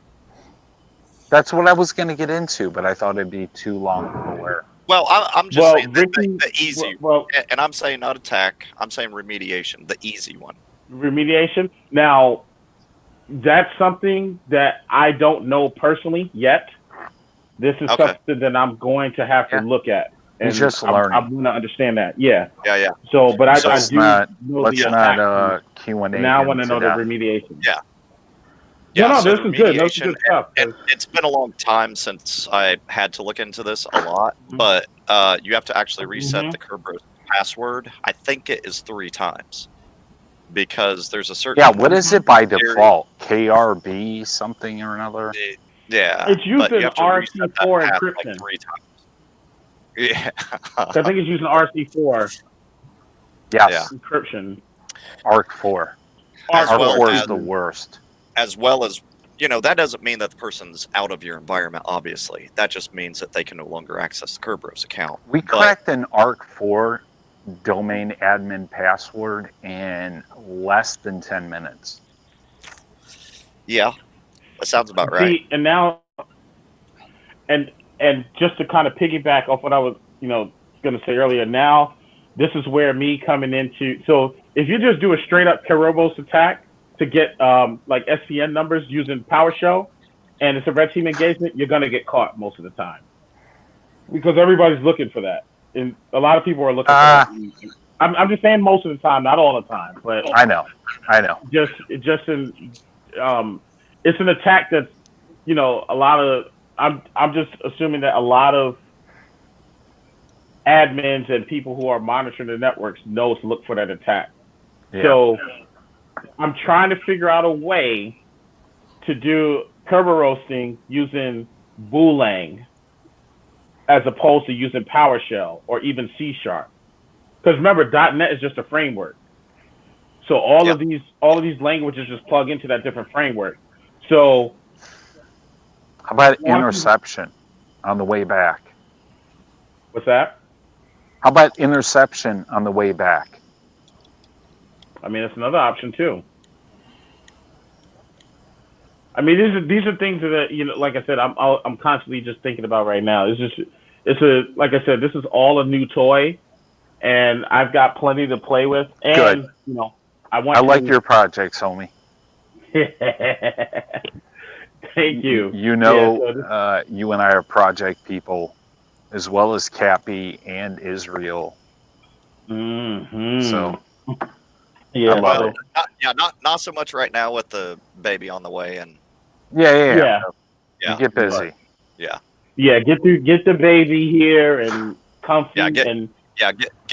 That's what I was going to get into, but I thought it'd be too long to wear. Well, I'm just saying the easy. And I'm saying not attack. I'm saying remediation, the easy one. Remediation. Now, that's something that I don't know personally yet. This is something that I'm going to have to look at. And it's just learning. I'm going to understand that. Yeah. Yeah. So, but I do know the not Q&A. Now I want to know the remediation. Yeah. No, so this is good. This is good stuff. It's been a long time since I had to look into this a lot, but you have to actually reset the Kerberos password. I think it is 3 times because there's a certain. Yeah, what is it by default? KRB something or another? Yeah, it's using RC4 encryption. Like 3 times. Yeah, I think it's using RC4. Yes. Encryption. ARC4. ARC4 is the worst. As well as, that doesn't mean that the person's out of your environment, obviously. That just means that they can no longer access the Kerberos account. We cracked an ARC4 domain admin password in less than 10 minutes. Yeah, that sounds about right. See, and now, and just to kind of piggyback off what I was, going to say earlier, now this is where me coming into, so if you just do a straight up Kerberos attack, to get like SCN numbers using PowerShell, and it's a red team engagement, you're gonna get caught most of the time because everybody's looking for that, and a lot of people are looking for that. I'm just saying most of the time, not all the time, but I know. Just in it's an attack that's a lot of. I'm just assuming that a lot of admins and people who are monitoring the networks knows to look for that attack. Yeah. So I'm trying to figure out a way to do Kerberosing using Booleang as opposed to using PowerShell or even C#. Because remember, .NET is just a framework. So all of these languages just plug into that different framework. So how about interception on the way back? What's that? How about interception on the way back? I mean, it's another option too. I mean, these are things that like I said, I'm constantly just thinking about right now. Like I said, this is all a new toy, and I've got plenty to play with. And good. I like your projects, homie. Thank you. You and I are project people, as well as Cappy and Israel. Mm-hmm. So. Yeah, not so much right now with the baby on the way, and yeah. You get busy. Yeah. Get the baby here and comfy get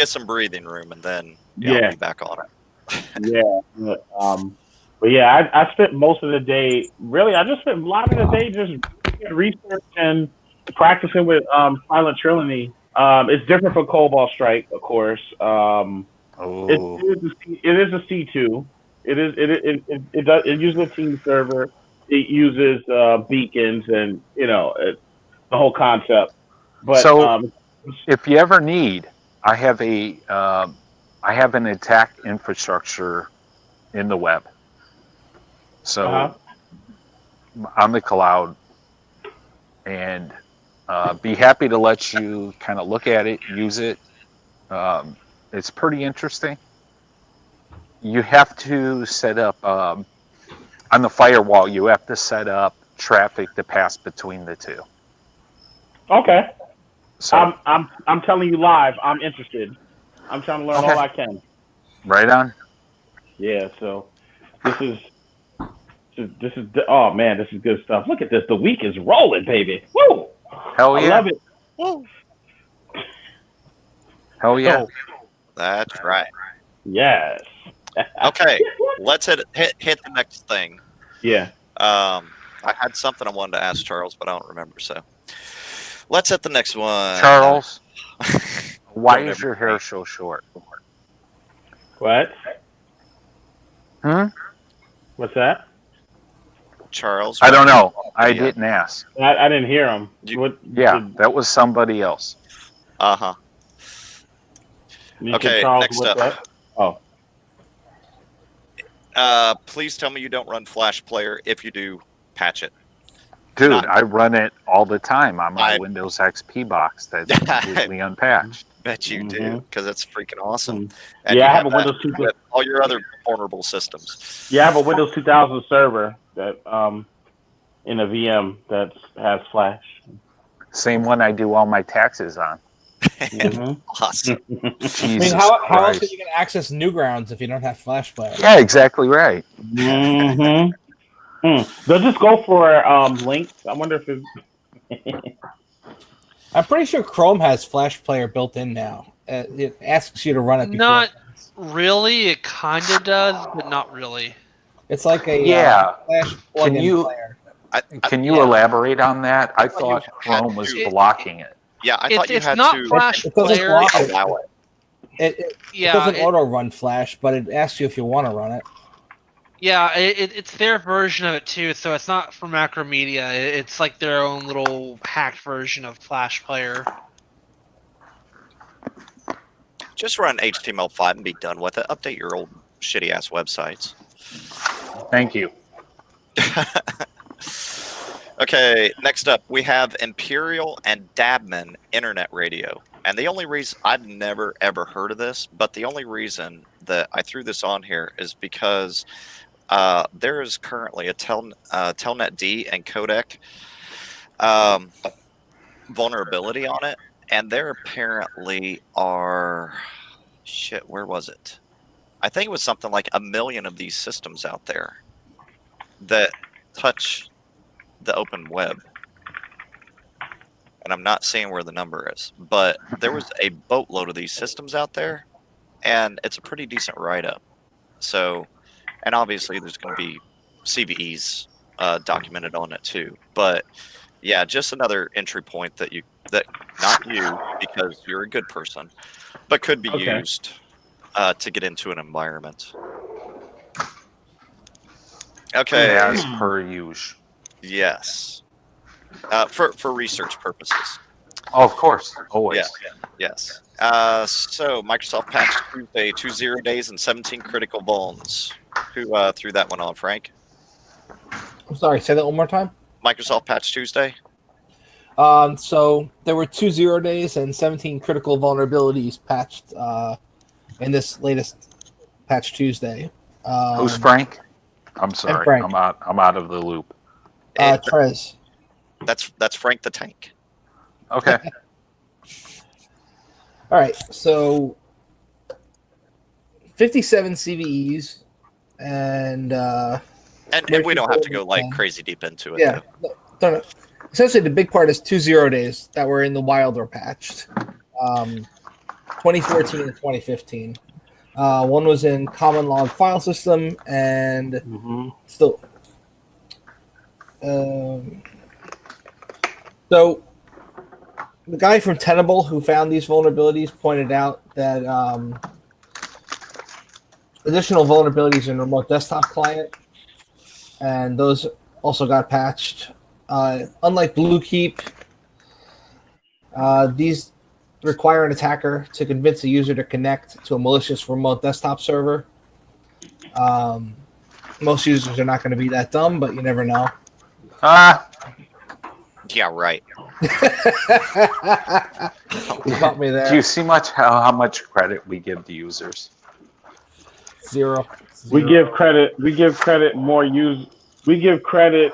some breathing room, and then I'll be back on it. But yeah, I spent most of the day. Really, I just spent a lot of the day just research and practicing with Silent Trinity. It's different from Cobalt Strike, of course. It is a C2. It uses a team server. It uses beacons and the whole concept. But so if you ever need, I have an attack infrastructure in the web. So on the cloud, and be happy to let you kind of look at it, use it. It's pretty interesting. You have to set up, on the firewall, you have to set up traffic to pass between the two. Okay. So I'm telling you live. I'm interested. I'm trying to learn all I can. Right on. Yeah. So this is. Oh man, this is good stuff. Look at this. The week is rolling, baby. Woo! Hell yeah. I love it. Woo. Hell yeah. That's right. Yes. Okay, let's hit the next thing. Yeah. I had something I wanted to ask Charles, but I don't remember. So let's hit the next one. Charles, why is your hair so short? What? What's that? Charles. I don't know. I didn't ask. I didn't hear him. That was somebody else. Uh-huh. Okay, Charles, next up. That? Oh. Please tell me you don't run Flash Player. If you do, patch it. Dude, I run it all the time on my Windows XP box that's completely unpatched. Bet you do, because it's freaking awesome. And I have a Windows 2000. All your other vulnerable systems. Yeah, I have a Windows 2000 server that in a VM that has Flash. Same one I do all my taxes on. Awesome. I mean, how else are you going to access Newgrounds if you don't have Flash Player? Yeah, exactly right. Does this go for links? I wonder if it's... I'm pretty sure Chrome has Flash Player built in now. It asks you to run it before. Not really. It kind of does, but not really. It's like a Flash plugin player. Can you elaborate on that? I thought Chrome was blocking it. Yeah, I thought you had not to Flash it doesn't Player. block allow it. It doesn't auto-run Flash, but it asks you if you want to run it. Yeah, it's their version of it too, so it's not for Macromedia. It's like their own little hacked version of Flash Player. Just run HTML5 and be done with it. Update your old shitty-ass websites. Thank you. Okay, next up, we have Imperial and Dabman Internet Radio. And the only reason, I've never ever heard of this, but the only reason that I threw this on here is because there is currently a Telnet D and codec vulnerability on it. And there apparently are, shit, where was it? I think it was something like 1 million of these systems out there that touch the open web. And I'm not seeing where the number is, but there was a boatload of these systems out there, and it's a pretty decent write-up. So, and obviously there's going to be CVEs documented on it too. But yeah, just another entry point that not you, because you're a good person, but could be used to get into an environment. Okay. As per usual. Yes. For research purposes. Oh, of course. Always. Yeah. Yes. So Microsoft Patch Tuesday, 20 days and 17 critical vulns. Who threw that one on, Frank? I'm sorry, say that one more time. Microsoft Patch Tuesday? So there were 20 days and 17 critical vulnerabilities patched in this latest Patch Tuesday. Who's Frank? I'm sorry. Frank. I'm out of the loop. Trez. That's Frank the Tank. Okay. All right. So 57 CVEs and we don't have to go like crazy deep into it. Yeah. Don't. Essentially, the big part is 20 days that were in the wild were patched. 2014 and 2015. One was in common log file system and still. So the guy from Tenable who found these vulnerabilities pointed out that additional vulnerabilities in remote desktop client, and those also got patched. Unlike Bluekeep, these require an attacker to convince a user to connect to a malicious remote desktop server. Most users are not going to be that dumb, but you never know. Yeah, right. You got me there. Do you see how much credit we give the users? Zero. We give credit more We give credit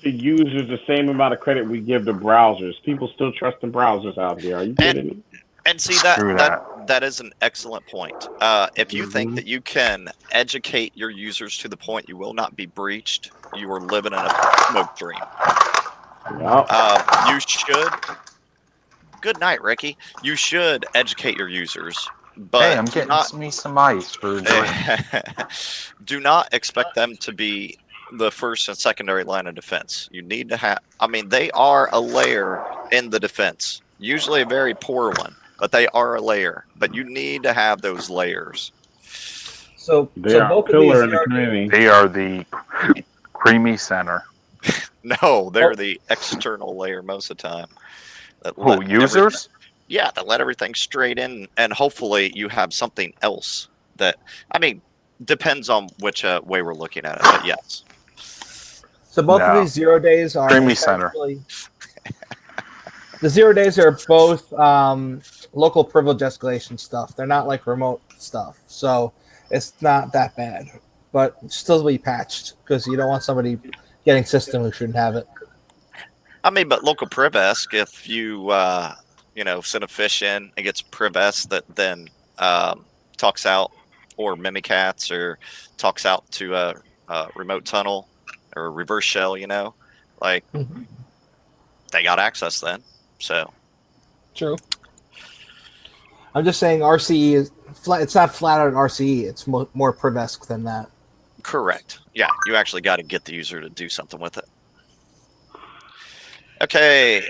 to users the same amount of credit we give to browsers. People still trust in browsers out here. Are you kidding me? And see Screw that is an excellent point. If you think that you can educate your users to the point you will not be breached, you are living in a smoke dream. You should. Good night, Ricky. You should educate your users, but Hey, I'm getting me some ice for a drink. do not expect them to be the first and secondary line of defense. You need to have. I mean, they are a layer in the defense, usually a very poor one, but they are a layer. But you need to have those layers. So they are a pillar in the community. They are the creamy center. No, they're the external layer most of the time. Who, users? Yeah, that let everything straight in, and hopefully you have something else that, I mean, depends on which way we're looking at it, but yes. So both of these 0 days are creamy center. The 0 days are both local privilege escalation stuff. They're not like remote stuff, so it's not that bad. But still be patched because you don't want somebody getting system who shouldn't have it. I mean, but local priv-esc, if you send a fish in and gets priv-esc that then talks out, or mimikatz, or talks out to a remote tunnel or a reverse shell, they got access then. So true. I'm just saying RCE is flat. It's not flat out RCE. It's more priv-esc than that. Correct. Yeah, you actually got to get the user to do something with it. Okay,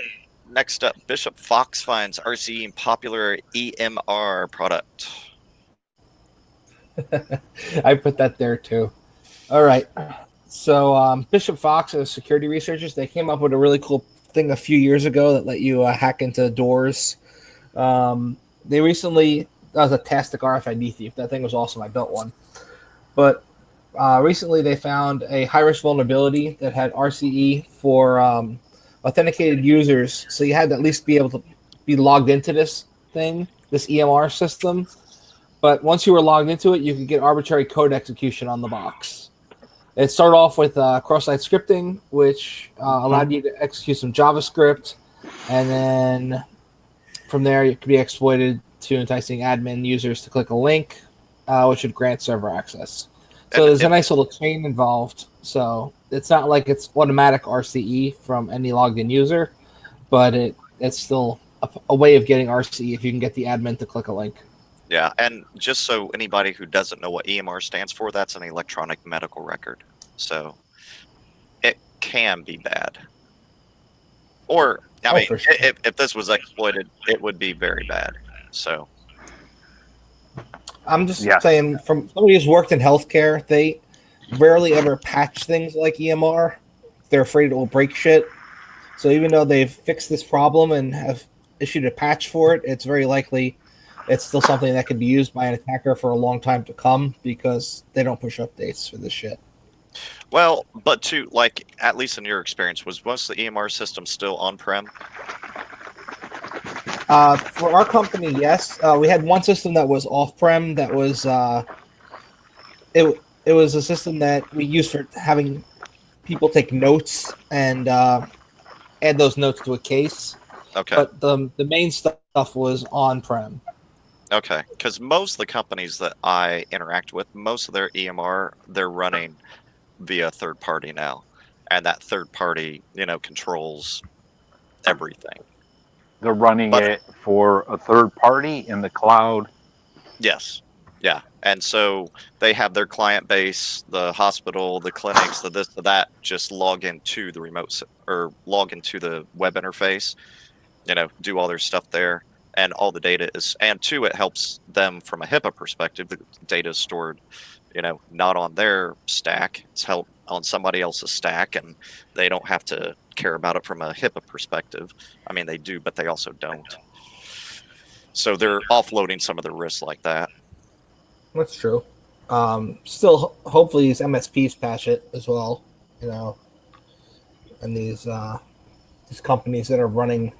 next up, Bishop Fox finds RCE in popular EMR product. I put that there too. All right. So Bishop Fox and security researchers, they came up with a really cool thing a few years ago that let you hack into doors. They recently, that was a Tastic RFID thief. That thing was awesome. I built one. But recently they found a high-risk vulnerability that had RCE for authenticated users. So you had to at least be able to be logged into this thing, this EMR system. But once you were logged into it, you could get arbitrary code execution on the box. It started off with cross-site scripting, which allowed you to execute some JavaScript. And then from there, it could be exploited to enticing admin users to click a link, which would grant server access. So there's a nice little chain involved. So it's not like it's automatic RCE from any logged-in user, but it's still a way of getting RCE if you can get the admin to click a link. Yeah, and just so anybody who doesn't know what EMR stands for, that's an electronic medical record. So it can be bad. Or, I mean, for sure. if this was exploited, it would be very bad. So I'm just saying, from somebody who's worked in healthcare, they rarely ever patch things like EMR. They're afraid it will break shit. So even though they've fixed this problem and have issued a patch for it, it's very likely it's still something that can be used by an attacker for a long time to come because they don't push updates for this shit. Well, but at least in your experience, was most of the EMR system still on-prem? For our company, yes. We had one system that was off-prem. That was it was a system that we used for having people take notes and add those notes to a case. Okay. But the main stuff was on-prem. Okay, because most of the companies that I interact with, most of their EMR, they're running via third party now. And that third party, controls everything. They're running it for a third party in the cloud. Yes. Yeah. And so they have their client base, the hospital, the clinics, the this, the that, just log into the remote or log into the web interface, do all their stuff there. And all the data is, and two, it helps them from a HIPAA perspective. The data is stored, not on their stack. It's held on somebody else's stack, and they don't have to care about it from a HIPAA perspective. I mean, they do, but they also don't. So they're offloading some of the risks like that. That's true. Still, hopefully these MSPs patch it as well, and these companies that are running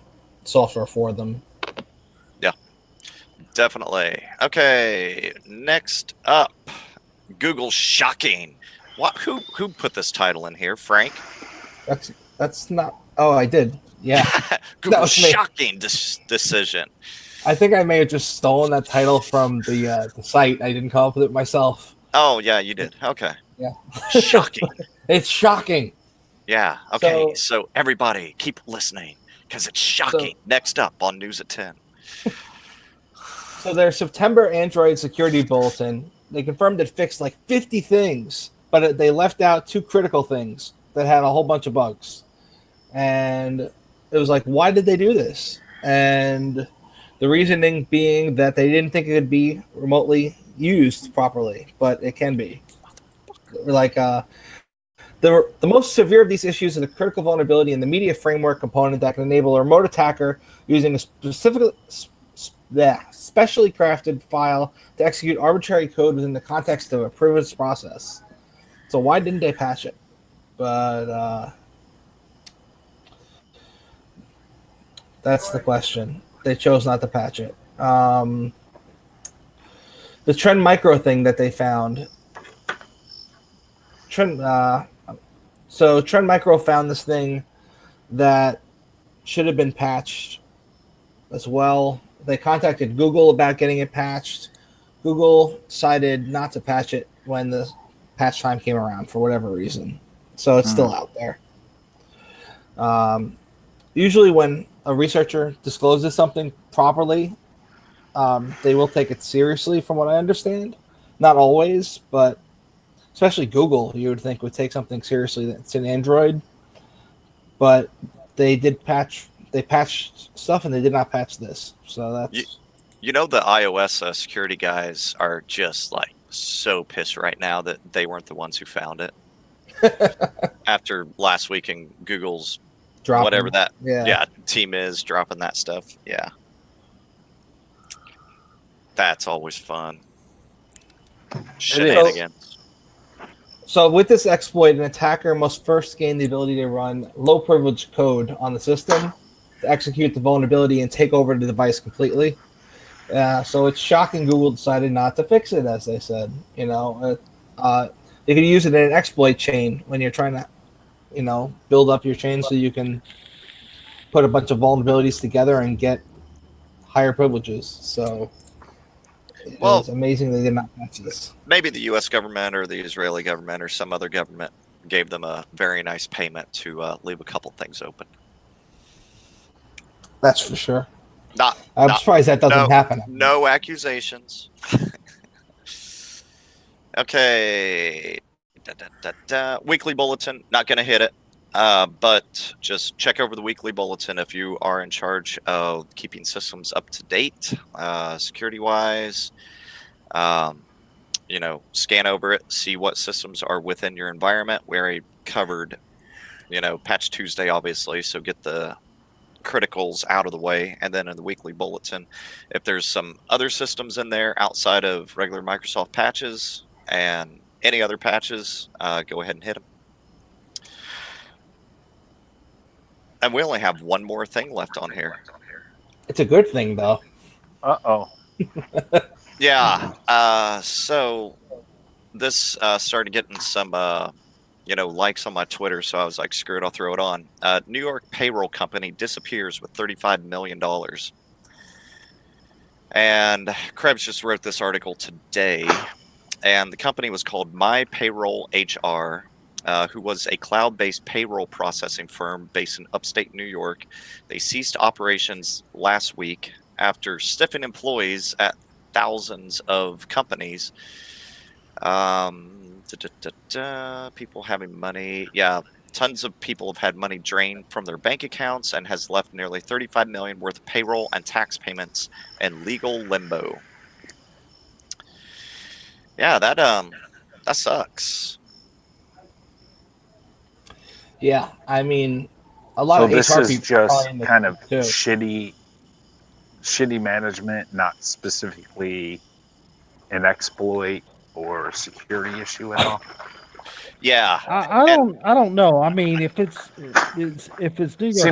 software for them. Definitely. Okay, next up, Google shocking. What? Who put this title in here? Frank? That's not. Oh, I did. Yeah. Google's was me. shocking decision. I think I may have just stolen that title from the site. I didn't come up with it myself. Oh, yeah, you did. Okay. Yeah. Shocking. It's shocking. Yeah. Okay. So everybody keep listening because it's shocking. Next up on News at 10. So their September Android security bulletin, they confirmed it fixed like 50 things, but they left out 2 critical things that had a whole bunch of bugs. And it was like, why did they do this? And the reasoning being that they didn't think it could be remotely used properly, but it can be. Like, the most severe of these issues is a critical vulnerability in the media framework component that can enable a remote attacker using a specially crafted file to execute arbitrary code within the context of a privileged process. So why didn't they patch it? But that's the question. They chose not to patch it. The Trend Micro thing that they found. So Trend Micro found this thing that should have been patched as well. They contacted Google about getting it patched. Google decided not to patch it when the patch time came around for whatever reason. So it's still out there. Usually when a researcher discloses something properly, they will take it seriously from what I understand. Not always, but especially Google, you would think would take something seriously that's in Android. But they patched stuff and they did not patch this. So that's... You know, the iOS security guys are just like so pissed right now that they weren't the ones who found it. After last week in Google's whatever that team is dropping that stuff. Yeah. That's always fun. Shenanigans. So with this exploit, an attacker must first gain the ability to run low privilege code on the system to execute the vulnerability and take over the device completely. So it's shocking Google decided not to fix it, as they said. You know, they could use it in an exploit chain when you're trying to, you know, build up your chain so you can put a bunch of vulnerabilities together and get higher privileges. So it's amazing they did not patch this. Maybe the U.S. government or the Israeli government or some other government gave them a very nice payment to leave a couple things open. That's for sure. I'm surprised that doesn't happen. No accusations. Okay. Weekly bulletin. Not going to hit it. But just check over the weekly bulletin if you are in charge of keeping systems up to date, security-wise. You know, scan over it, see what systems are within your environment. We already covered, you know, Patch Tuesday, obviously, so get the criticals out of the way. And then in the weekly bulletin, if there's some other systems in there outside of regular Microsoft patches and any other patches, go ahead and hit them. And we only have one more thing left on here. It's a good thing, though. Uh-oh. Yeah. So this started getting some, you know, likes on my Twitter. So I was like, screw it, I'll throw it on. New York payroll company disappears with $35 million. And Krebs just wrote this article today. And the company was called My Payroll HR. Who was a cloud-based payroll processing firm based in upstate New York. They ceased operations last week after stiffing employees at thousands of companies. People having money. Yeah, tons of people have had money drained from their bank accounts and has left nearly $35 million worth of payroll and tax payments in legal limbo. Yeah, that sucks. Yeah, I mean, a lot of this HR is people just kind of shitty management, not specifically an exploit or security issue at all. Yeah, I don't know. I mean, if it's New York seems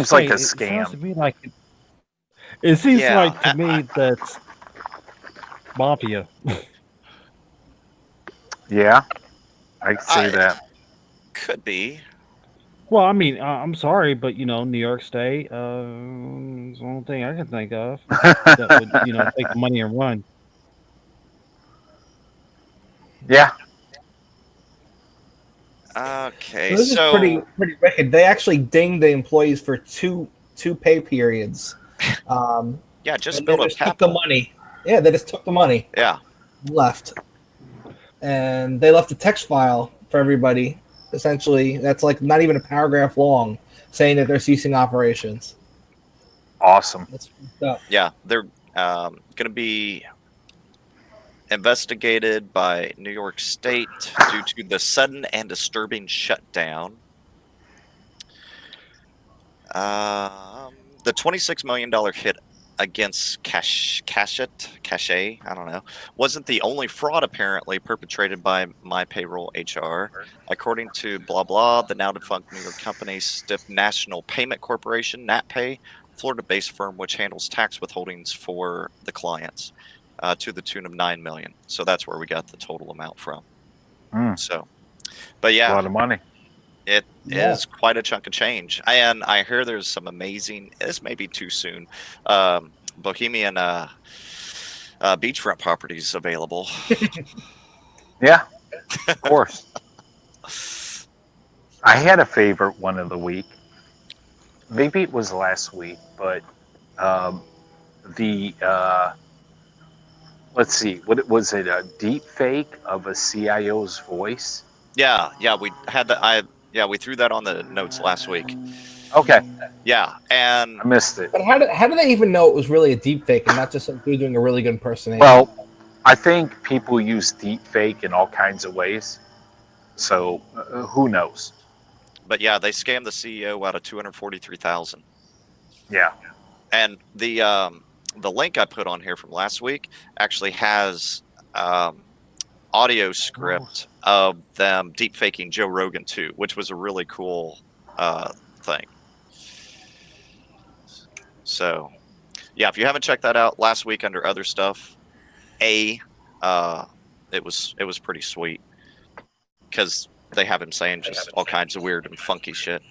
State, like a it sounds to scam. me like it seems like to me that's mafia. Yeah, I can see that. Could be. Well, I mean, I'm sorry, but New York State is the only thing I can think of that would take the money and run. Yeah. Okay, This is pretty so wicked. They actually dinged the employees for two pay periods. yeah, just And they build up just took the capital. money. Yeah, they just took the money, Yeah, left, and they left a text file for everybody. Essentially, that's like not even a paragraph long, saying that they're ceasing operations. Awesome. That's fucked up. yeah, they're going to be investigated by New York State due to the sudden and disturbing shutdown. The $26 million hit against Cache, I don't know, wasn't the only fraud apparently perpetrated by My Payroll HR. According to blah blah, the now defunct New York company Stiff National Payment Corporation, NatPay, Florida-based firm which handles tax withholdings for the clients, to the tune of $9 million. So that's where we got the total amount from. So, but A yeah, lot of money. it Yeah. is quite a chunk of change. And I hear there's some amazing, this may be too soon, Bohemian beachfront properties available. Yeah, of course. I had a favorite one of the week. Maybe it was last week, but let's see, what was it? A deep fake of a CIO's voice? Yeah, we had we threw that on the notes last week. Okay, Yeah, and I missed it. But how do they even know it was really a deep fake and not just some dude doing a really good impersonation? Well, I think people use deep fake in all kinds of ways. So who knows? but yeah, they scammed the CEO out of $243,000. Yeah. And the link I put on here from last week actually has audio script of them deep faking Joe Rogan too, which was a really cool thing. So yeah, if you haven't checked that out last week under other stuff, it was pretty sweet because they have him saying just all kinds of weird and funky shit.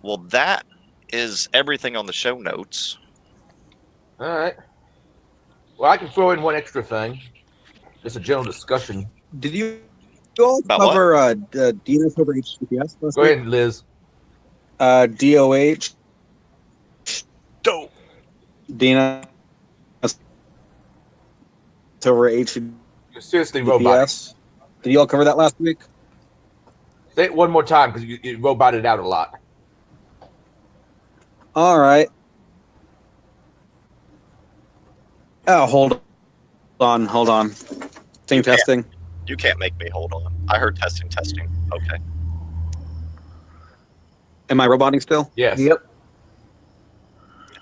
Well, that is everything on the show notes. All right. Well, I can throw in one extra thing. Just a general discussion. Did you all About cover DNS over HTTPS? Go ahead, Liz. DOH. Dope. DNS over HTTPS. You're seriously robotic. Did you all cover that last week? Say it one more time because you roboted out a lot. All right. Oh, hold on. Thing testing. You can't make me hold on. I heard testing. Okay. Am I roboting still? Yes. Yep.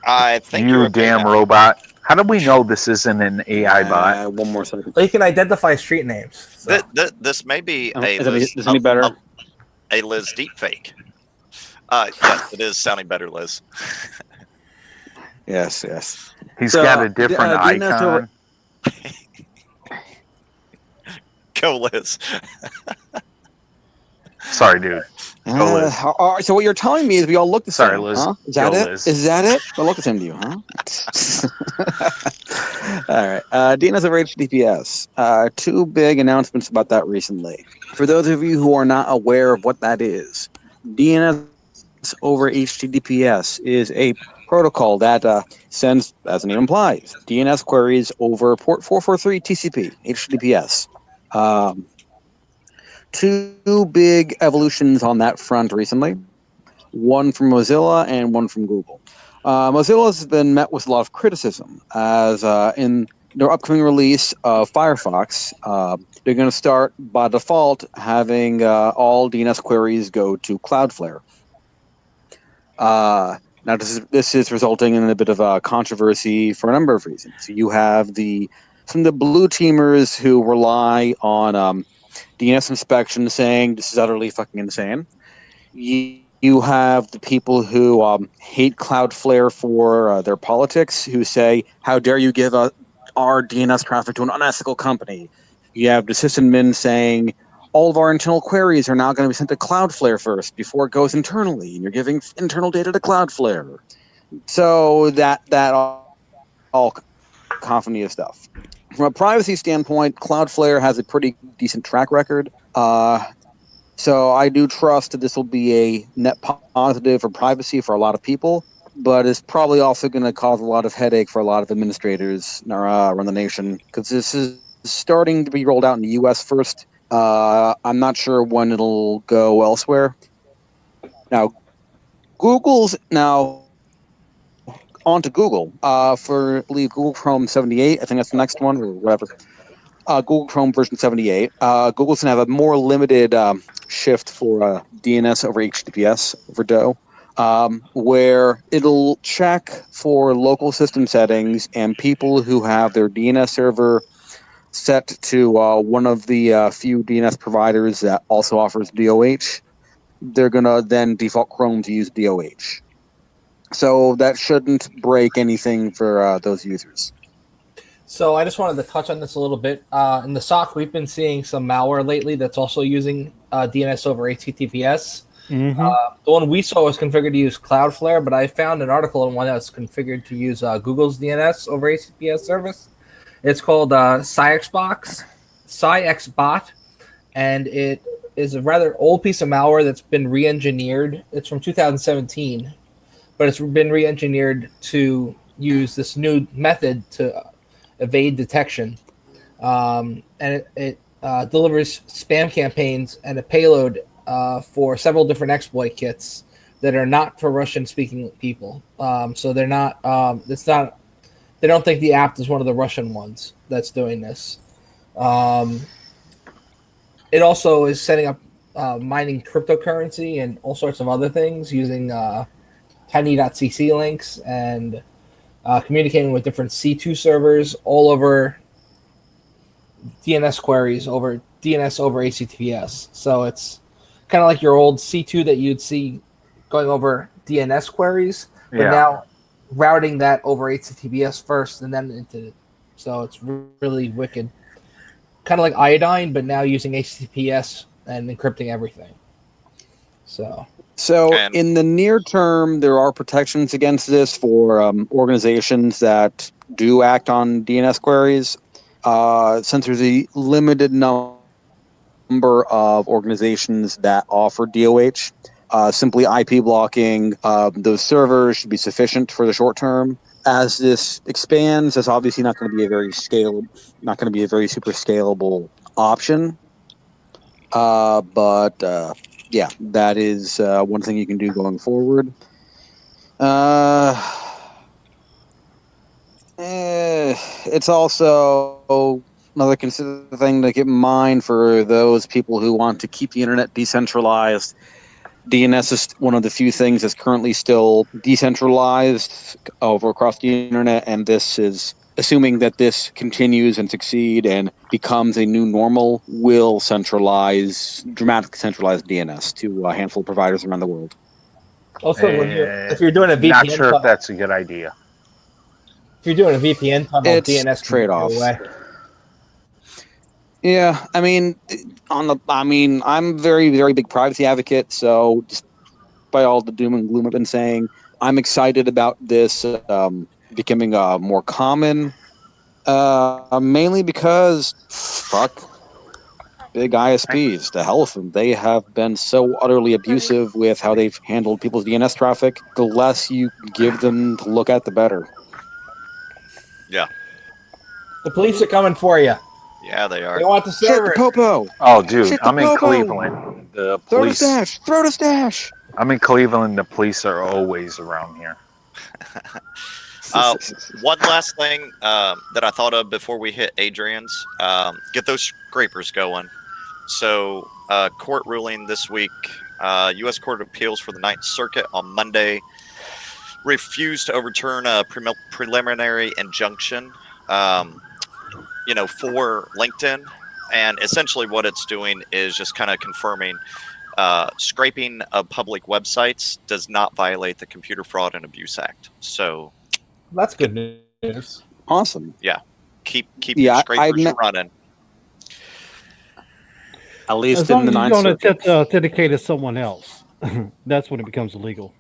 I think You you're okay damn now. robot. How do we know this isn't an AI bot? One more second. Well, you can identify street names. So. This may be Is this any better? a Liz deep fake. Yes, it is sounding better, Liz. Yes. He's So, got a different DNS over- icon. Go, Liz. Sorry, dude. Go, Liz. All right, so what you're telling me is we all look the Sorry, same, Liz. huh? Is that Go, it? Liz. Is that it? We look the same to you, huh? All right. DNS over HTTPS. Two big announcements about that recently. For those of you who are not aware of what that is, DNS over HTTPS is a protocol that sends, as the name implies, DNS queries over port 443 TCP, HTTPS. Two big evolutions on that front recently, one from Mozilla and one from Google. Mozilla has been met with a lot of criticism as in their upcoming release of Firefox, they're going to start by default having all DNS queries go to Cloudflare. Now, this is resulting in a bit of controversy for a number of reasons. You have some of the blue teamers who rely on DNS inspection saying this is utterly fucking insane. You have the people who hate Cloudflare for their politics, who say, how dare you give our DNS traffic to an unethical company? You have the sysadmin saying, all of our internal queries are now going to be sent to Cloudflare first before it goes internally, and you're giving internal data to Cloudflare. So that all cacophony of stuff. From a privacy standpoint, Cloudflare has a pretty decent track record. So I do trust that this will be a net positive for privacy for a lot of people, but it's probably also going to cause a lot of headache for a lot of administrators around the nation, because this is starting to be rolled out in the U.S. first. I'm not sure when it'll go elsewhere. Now, on to Google for, I believe, Google Chrome 78. I think that's the next one, or whatever. Google Chrome version 78. Google's going to have a more limited shift for DNS over HTTPS over DOE, where it'll check for local system settings, and people who have their DNS server set to one of the few DNS providers that also offers DOH, they're going to then default Chrome to use DOH. So that shouldn't break anything for those users. So I just wanted to touch on this a little bit. In the SOC, we've been seeing some malware lately that's also using DNS over HTTPS. The one we saw was configured to use Cloudflare, but I found an article on one that was configured to use Google's DNS over HTTPS service. It's called CyXBot, and it is a rather old piece of malware that's been re-engineered. It's from 2017, but it's been re-engineered to use this new method to evade detection, and it delivers spam campaigns and a payload for several different exploit kits that are not for Russian-speaking people. So they're not. It's not. They don't think the app is one of the Russian ones that's doing this. It also is setting up mining cryptocurrency and all sorts of other things using tiny.cc links and communicating with different C2 servers all over DNS queries over DNS over HTTPS. So it's kind of like your old C2 that you'd see going over DNS queries, but now routing that over HTTPS first and then into. So it's really wicked. Kind of like Iodine, but now using HTTPS and encrypting everything. So in the near term, there are protections against this for organizations that do act on DNS queries. Since there's a limited number of organizations that offer DOH, simply IP blocking those servers should be sufficient for the short term. As this expands, it's obviously not going to be a very super scalable option. But that is one thing you can do going forward. It's also another considered thing to keep in mind for those people who want to keep the internet decentralized. DNS is one of the few things that's currently still decentralized over across the internet, and this is assuming that this continues and succeed and becomes a new normal, will dramatically centralize DNS to a handful of providers around the world. Also, if you're doing a VPN, not sure if that's a good idea. If you're doing a VPN tunnel, It's DNS trade-off. Yeah, I'm very, very big privacy advocate. So, despite all the doom and gloom I've been saying, I'm excited about this becoming more common. Mainly because big ISPs, the hell with them. They have been so utterly abusive with how they've handled people's DNS traffic. The less you give them to look at, the better. Yeah. The police are coming for you. Yeah, they are. They want the server. Shit the popo. Oh, dude, Shit the I'm in popo. Cleveland. The police. Throw the stash. I'm in Cleveland. The police are always around here. One last thing that I thought of before we hit Adrian's, get those scrapers going. So, court ruling this week, U.S. Court of Appeals for the Ninth Circuit on Monday refused to overturn a preliminary injunction, for LinkedIn. And essentially what it's doing is just kind of confirming scraping of public websites does not violate the Computer Fraud and Abuse Act. So that's good news. Awesome. Yeah. Keep your scrapers running. At least As in long the as you Ninth don't Circuit. attempt to authenticate as someone else, that's when it becomes illegal.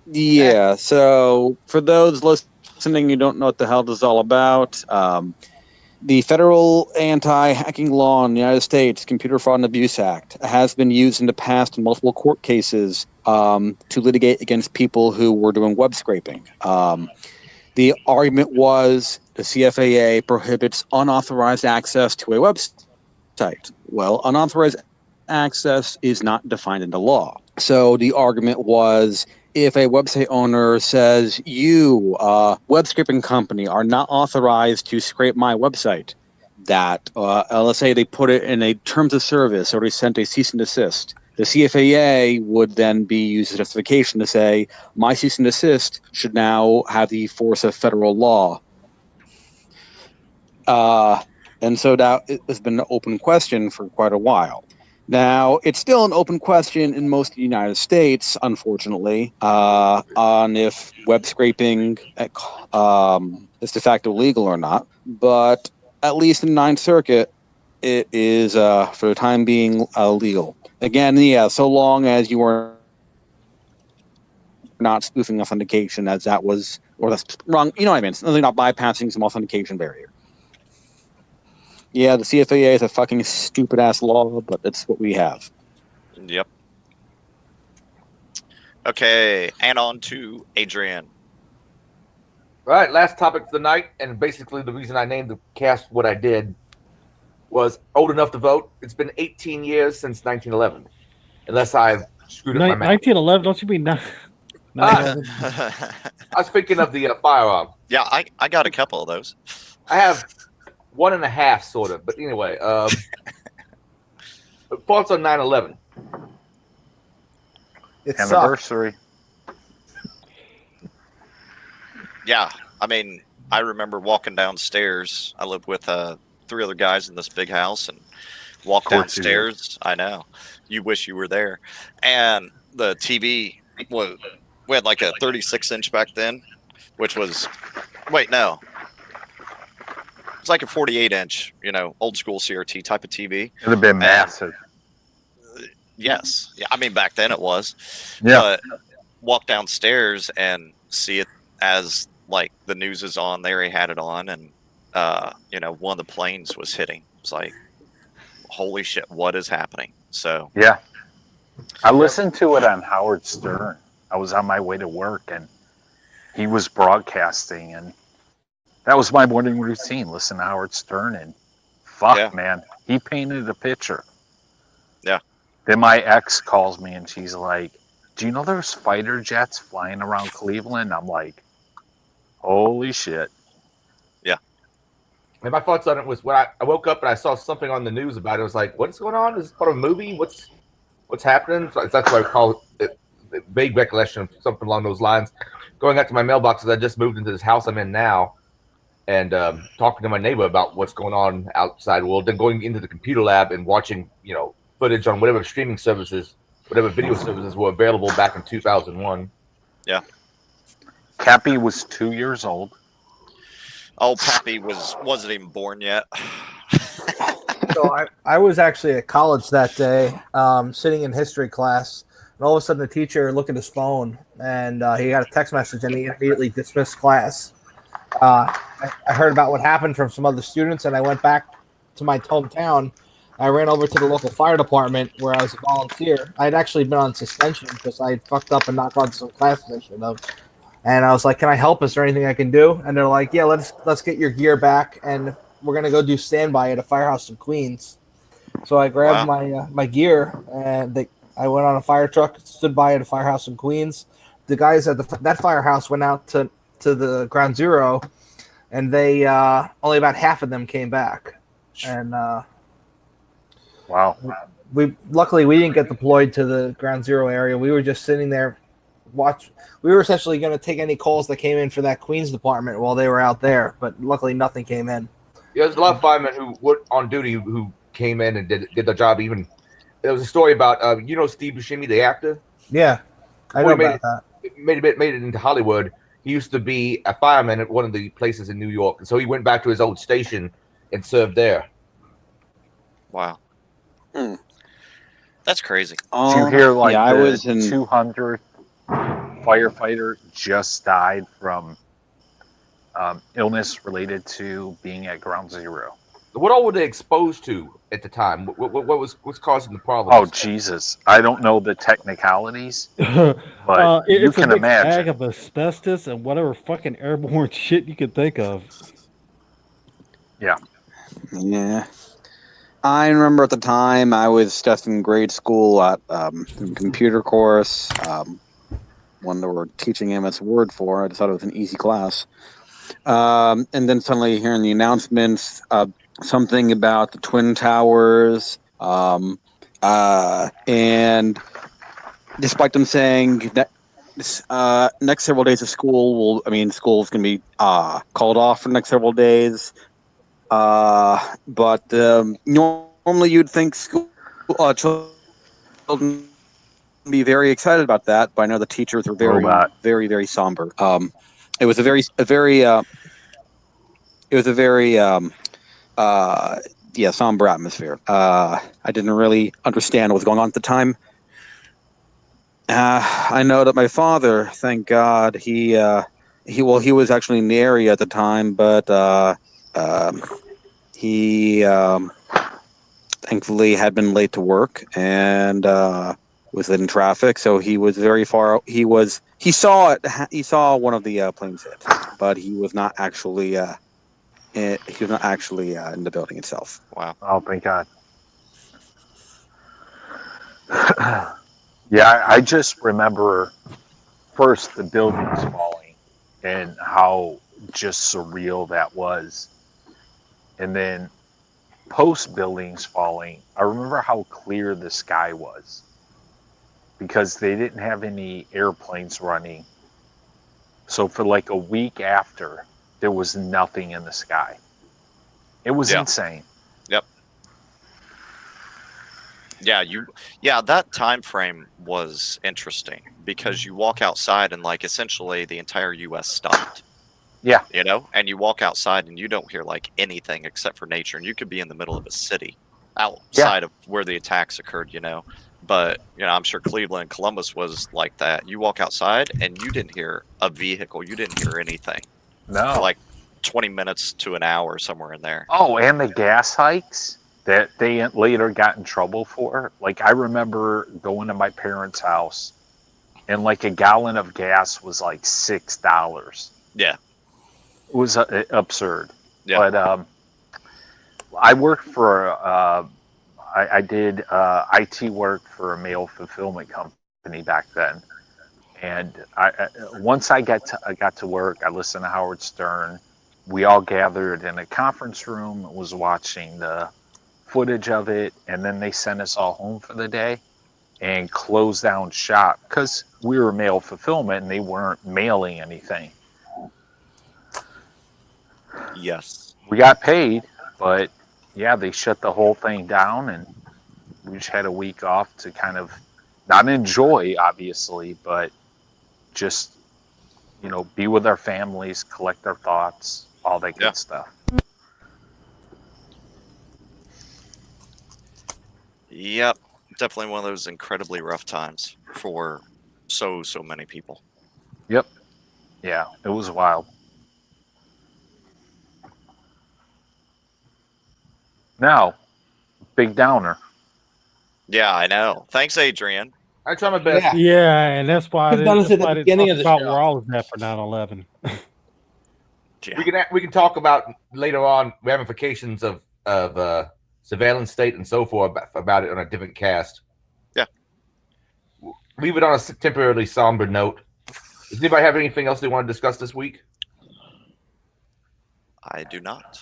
Yeah, so for those listening who don't know what the hell this is all about, the Federal Anti-Hacking Law in the United States, Computer Fraud and Abuse Act, has been used in the past in multiple court cases to litigate against people who were doing web scraping. The argument was the CFAA prohibits unauthorized access to a website. Well, unauthorized access is not defined in the law. So the argument was if a website owner says, you, web scraping company, are not authorized to scrape my website, that, let's say they put it in a terms of service or they sent a cease and desist, the CFAA would then be used as justification to say, my cease and desist should now have the force of federal law. And so that has been an open question for quite a while. Now, it's still an open question in most of the United States, unfortunately, on if web scraping is de facto legal or not. But at least in the Ninth Circuit, it is, for the time being, legal. Again, yeah, so long as you are not spoofing authentication, as that was, or that's wrong, you know what I mean? They're not bypassing some authentication barrier. Yeah, the CFAA is a fucking stupid-ass law, but it's what we have. Yep. Okay, and on to Adrian. All right, last topic for the night, and basically the reason I named the cast what I did was old enough to vote. It's been 18 years since 1911, unless I've screwed up my math. 1911? Don't you mean 9/11? I was thinking of the firearm. Yeah, I got a couple of those. I have 1.5, sort of, but anyway, thoughts on 9/11? Anniversary. Yeah, I mean, I remember walking downstairs. I lived with 3 other guys in this big house, and walked downstairs. I know. You wish you were there. And the TV was, we had like a 36-inch back then, which was, wait, no. It's like a 48-inch, old school CRT type of TV. It would have been massive. Yes. Yeah, I mean, back then it was. Yeah. But walk downstairs and see it as like the news is on. They already had it on, and one of the planes was hitting. It's like, holy shit, what is happening? So yeah, I listened to it on Howard Stern. I was on my way to work, and he was broadcasting, and that was my morning routine. Listen to Howard Stern, and man, he painted a picture. Yeah. Then my ex calls me, and she's like, "Do you know there's fighter jets flying around Cleveland?" I'm like, "Holy shit!" Yeah. And my thoughts on it was when I woke up and I saw something on the news about it. I was like, "What's going on? Is this part of a movie? What's happening?" So that's why I call it vague recollection of something along those lines. Going out to my mailbox, I just moved into this house I'm in now, and talking to my neighbor about what's going on outside world. Then going into the computer lab and watching, footage on whatever streaming services, whatever video services were available back in 2001. Yeah. Cappy was 2 years old. Oh, Pappy wasn't even born yet. So I was actually at college that day, sitting in history class, and all of a sudden the teacher looked at his phone, and he got a text message, and he immediately dismissed class. I heard about what happened from some other students, and I went back to my hometown. I ran over to the local fire department where I was a volunteer. I had actually been on suspension because I had fucked up and not gone to some classes I should have. And I was like, "Can I help? Is there anything I can do?" And they're like, "Yeah, let's get your gear back, and we're gonna go do standby at a firehouse in Queens." So I grabbed my gear, and I went on a fire truck, stood by at a firehouse in Queens. The guys at that firehouse went out to the ground zero, and they only about half of them came back. And wow, luckily we didn't get deployed to the ground zero area. We were just sitting there. We were essentially going to take any calls that came in for that Queens department while they were out there, but luckily nothing came in. Yeah, there's a lot of firemen who were on duty who came in and did the job. Even there was a story about Steve Buscemi, the actor. Yeah, I know about that. Made it into Hollywood. He used to be a fireman at one of the places in New York, and so he went back to his old station and served there. Wow. That's crazy. Did you hear like yeah, I the was in 200th firefighter just died from illness related to being at ground zero? What all were they exposed to at the time? What's causing the problem? Oh Jesus! I don't know the technicalities, but you It's a can mixed bag imagine. of asbestos and whatever fucking airborne shit you can think of. Yeah. Yeah. I remember at the time I was just in grade school at computer course, one that we're teaching MS Word for. I just thought it was an easy class. And then suddenly hearing the announcements, something about the Twin Towers, and despite them saying that next several days of school school's going to be called off for the next several days. But normally you'd think school children would be very excited about that, but I know the teachers were very, Robot. very, very somber. It was a very somber atmosphere. I didn't really understand what was going on at the time. I know that my father, thank God, he was actually in the area at the time, but he thankfully had been late to work and was in traffic, so he was very far. He saw it. He saw one of the planes hit, but he was not actually. He was not actually in the building itself. Wow. Oh, thank God. Yeah, I just remember first the buildings falling and how just surreal that was. And then post buildings falling, I remember how clear the sky was because they didn't have any airplanes running. So for like a week after, there was nothing in the sky. It was insane. Yep. Yeah, that time frame was interesting because you walk outside and like essentially the entire US stopped. Yeah. You know, and you walk outside and you don't hear like anything except for nature, and you could be in the middle of a city outside of where the attacks occurred, you know. But, you know, I'm sure Cleveland and Columbus was like that. You walk outside and you didn't hear a vehicle, you didn't hear anything. No. For like 20 minutes to an hour, somewhere in there. Oh, and the gas hikes that they later got in trouble for. Like, I remember going to my parents' house, and like a gallon of gas was like $6. Yeah. It was absurd. Yeah. But I worked for, I did IT work for a mail fulfillment company back then. And once I got to work, I listened to Howard Stern. We all gathered in a conference room, was watching the footage of it, and then they sent us all home for the day and closed down shop because we were mail fulfillment and they weren't mailing anything. Yes. We got paid, but yeah, they shut the whole thing down, and we just had a week off to kind of not enjoy, obviously, but just, you know, be with our families, collect our thoughts, all that good stuff. Yep. Definitely one of those incredibly rough times for so many people. Yep. Yeah, it was wild. Now, big downer. Yeah, I know. Thanks, Adrian. I try my best. Yeah, and that's why I Could've done this didn't at the beginning of the talk show. about where I was at for 9/11. We can talk about later on ramifications of surveillance state and so forth about it on a different cast. Yeah. Leave it on a temporarily somber note. Does anybody have anything else they want to discuss this week? I do not.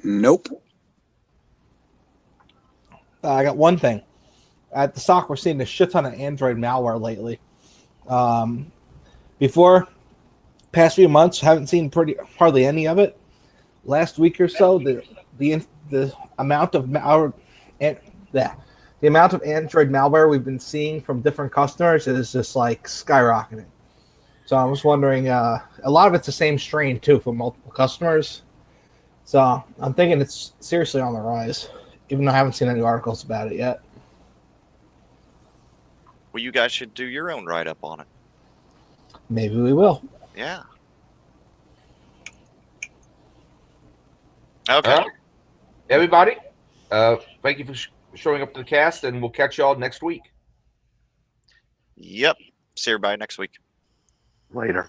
Nope. I got one thing. At the SOC, we're seeing a shit ton of Android malware lately. Before, past few months, haven't seen hardly any of it. Last week or so, the amount of the amount of Android malware we've been seeing from different customers is just like skyrocketing. So I was wondering, a lot of it's the same strain too from multiple customers. So I'm thinking it's seriously on the rise. even though I haven't seen any articles about it yet. Well, you guys should do your own write up on it. Maybe we will. Yeah. Okay. All right. Everybody, thank you for showing up to the cast, and we'll catch y'all next week. Yep. See everybody next week. Later.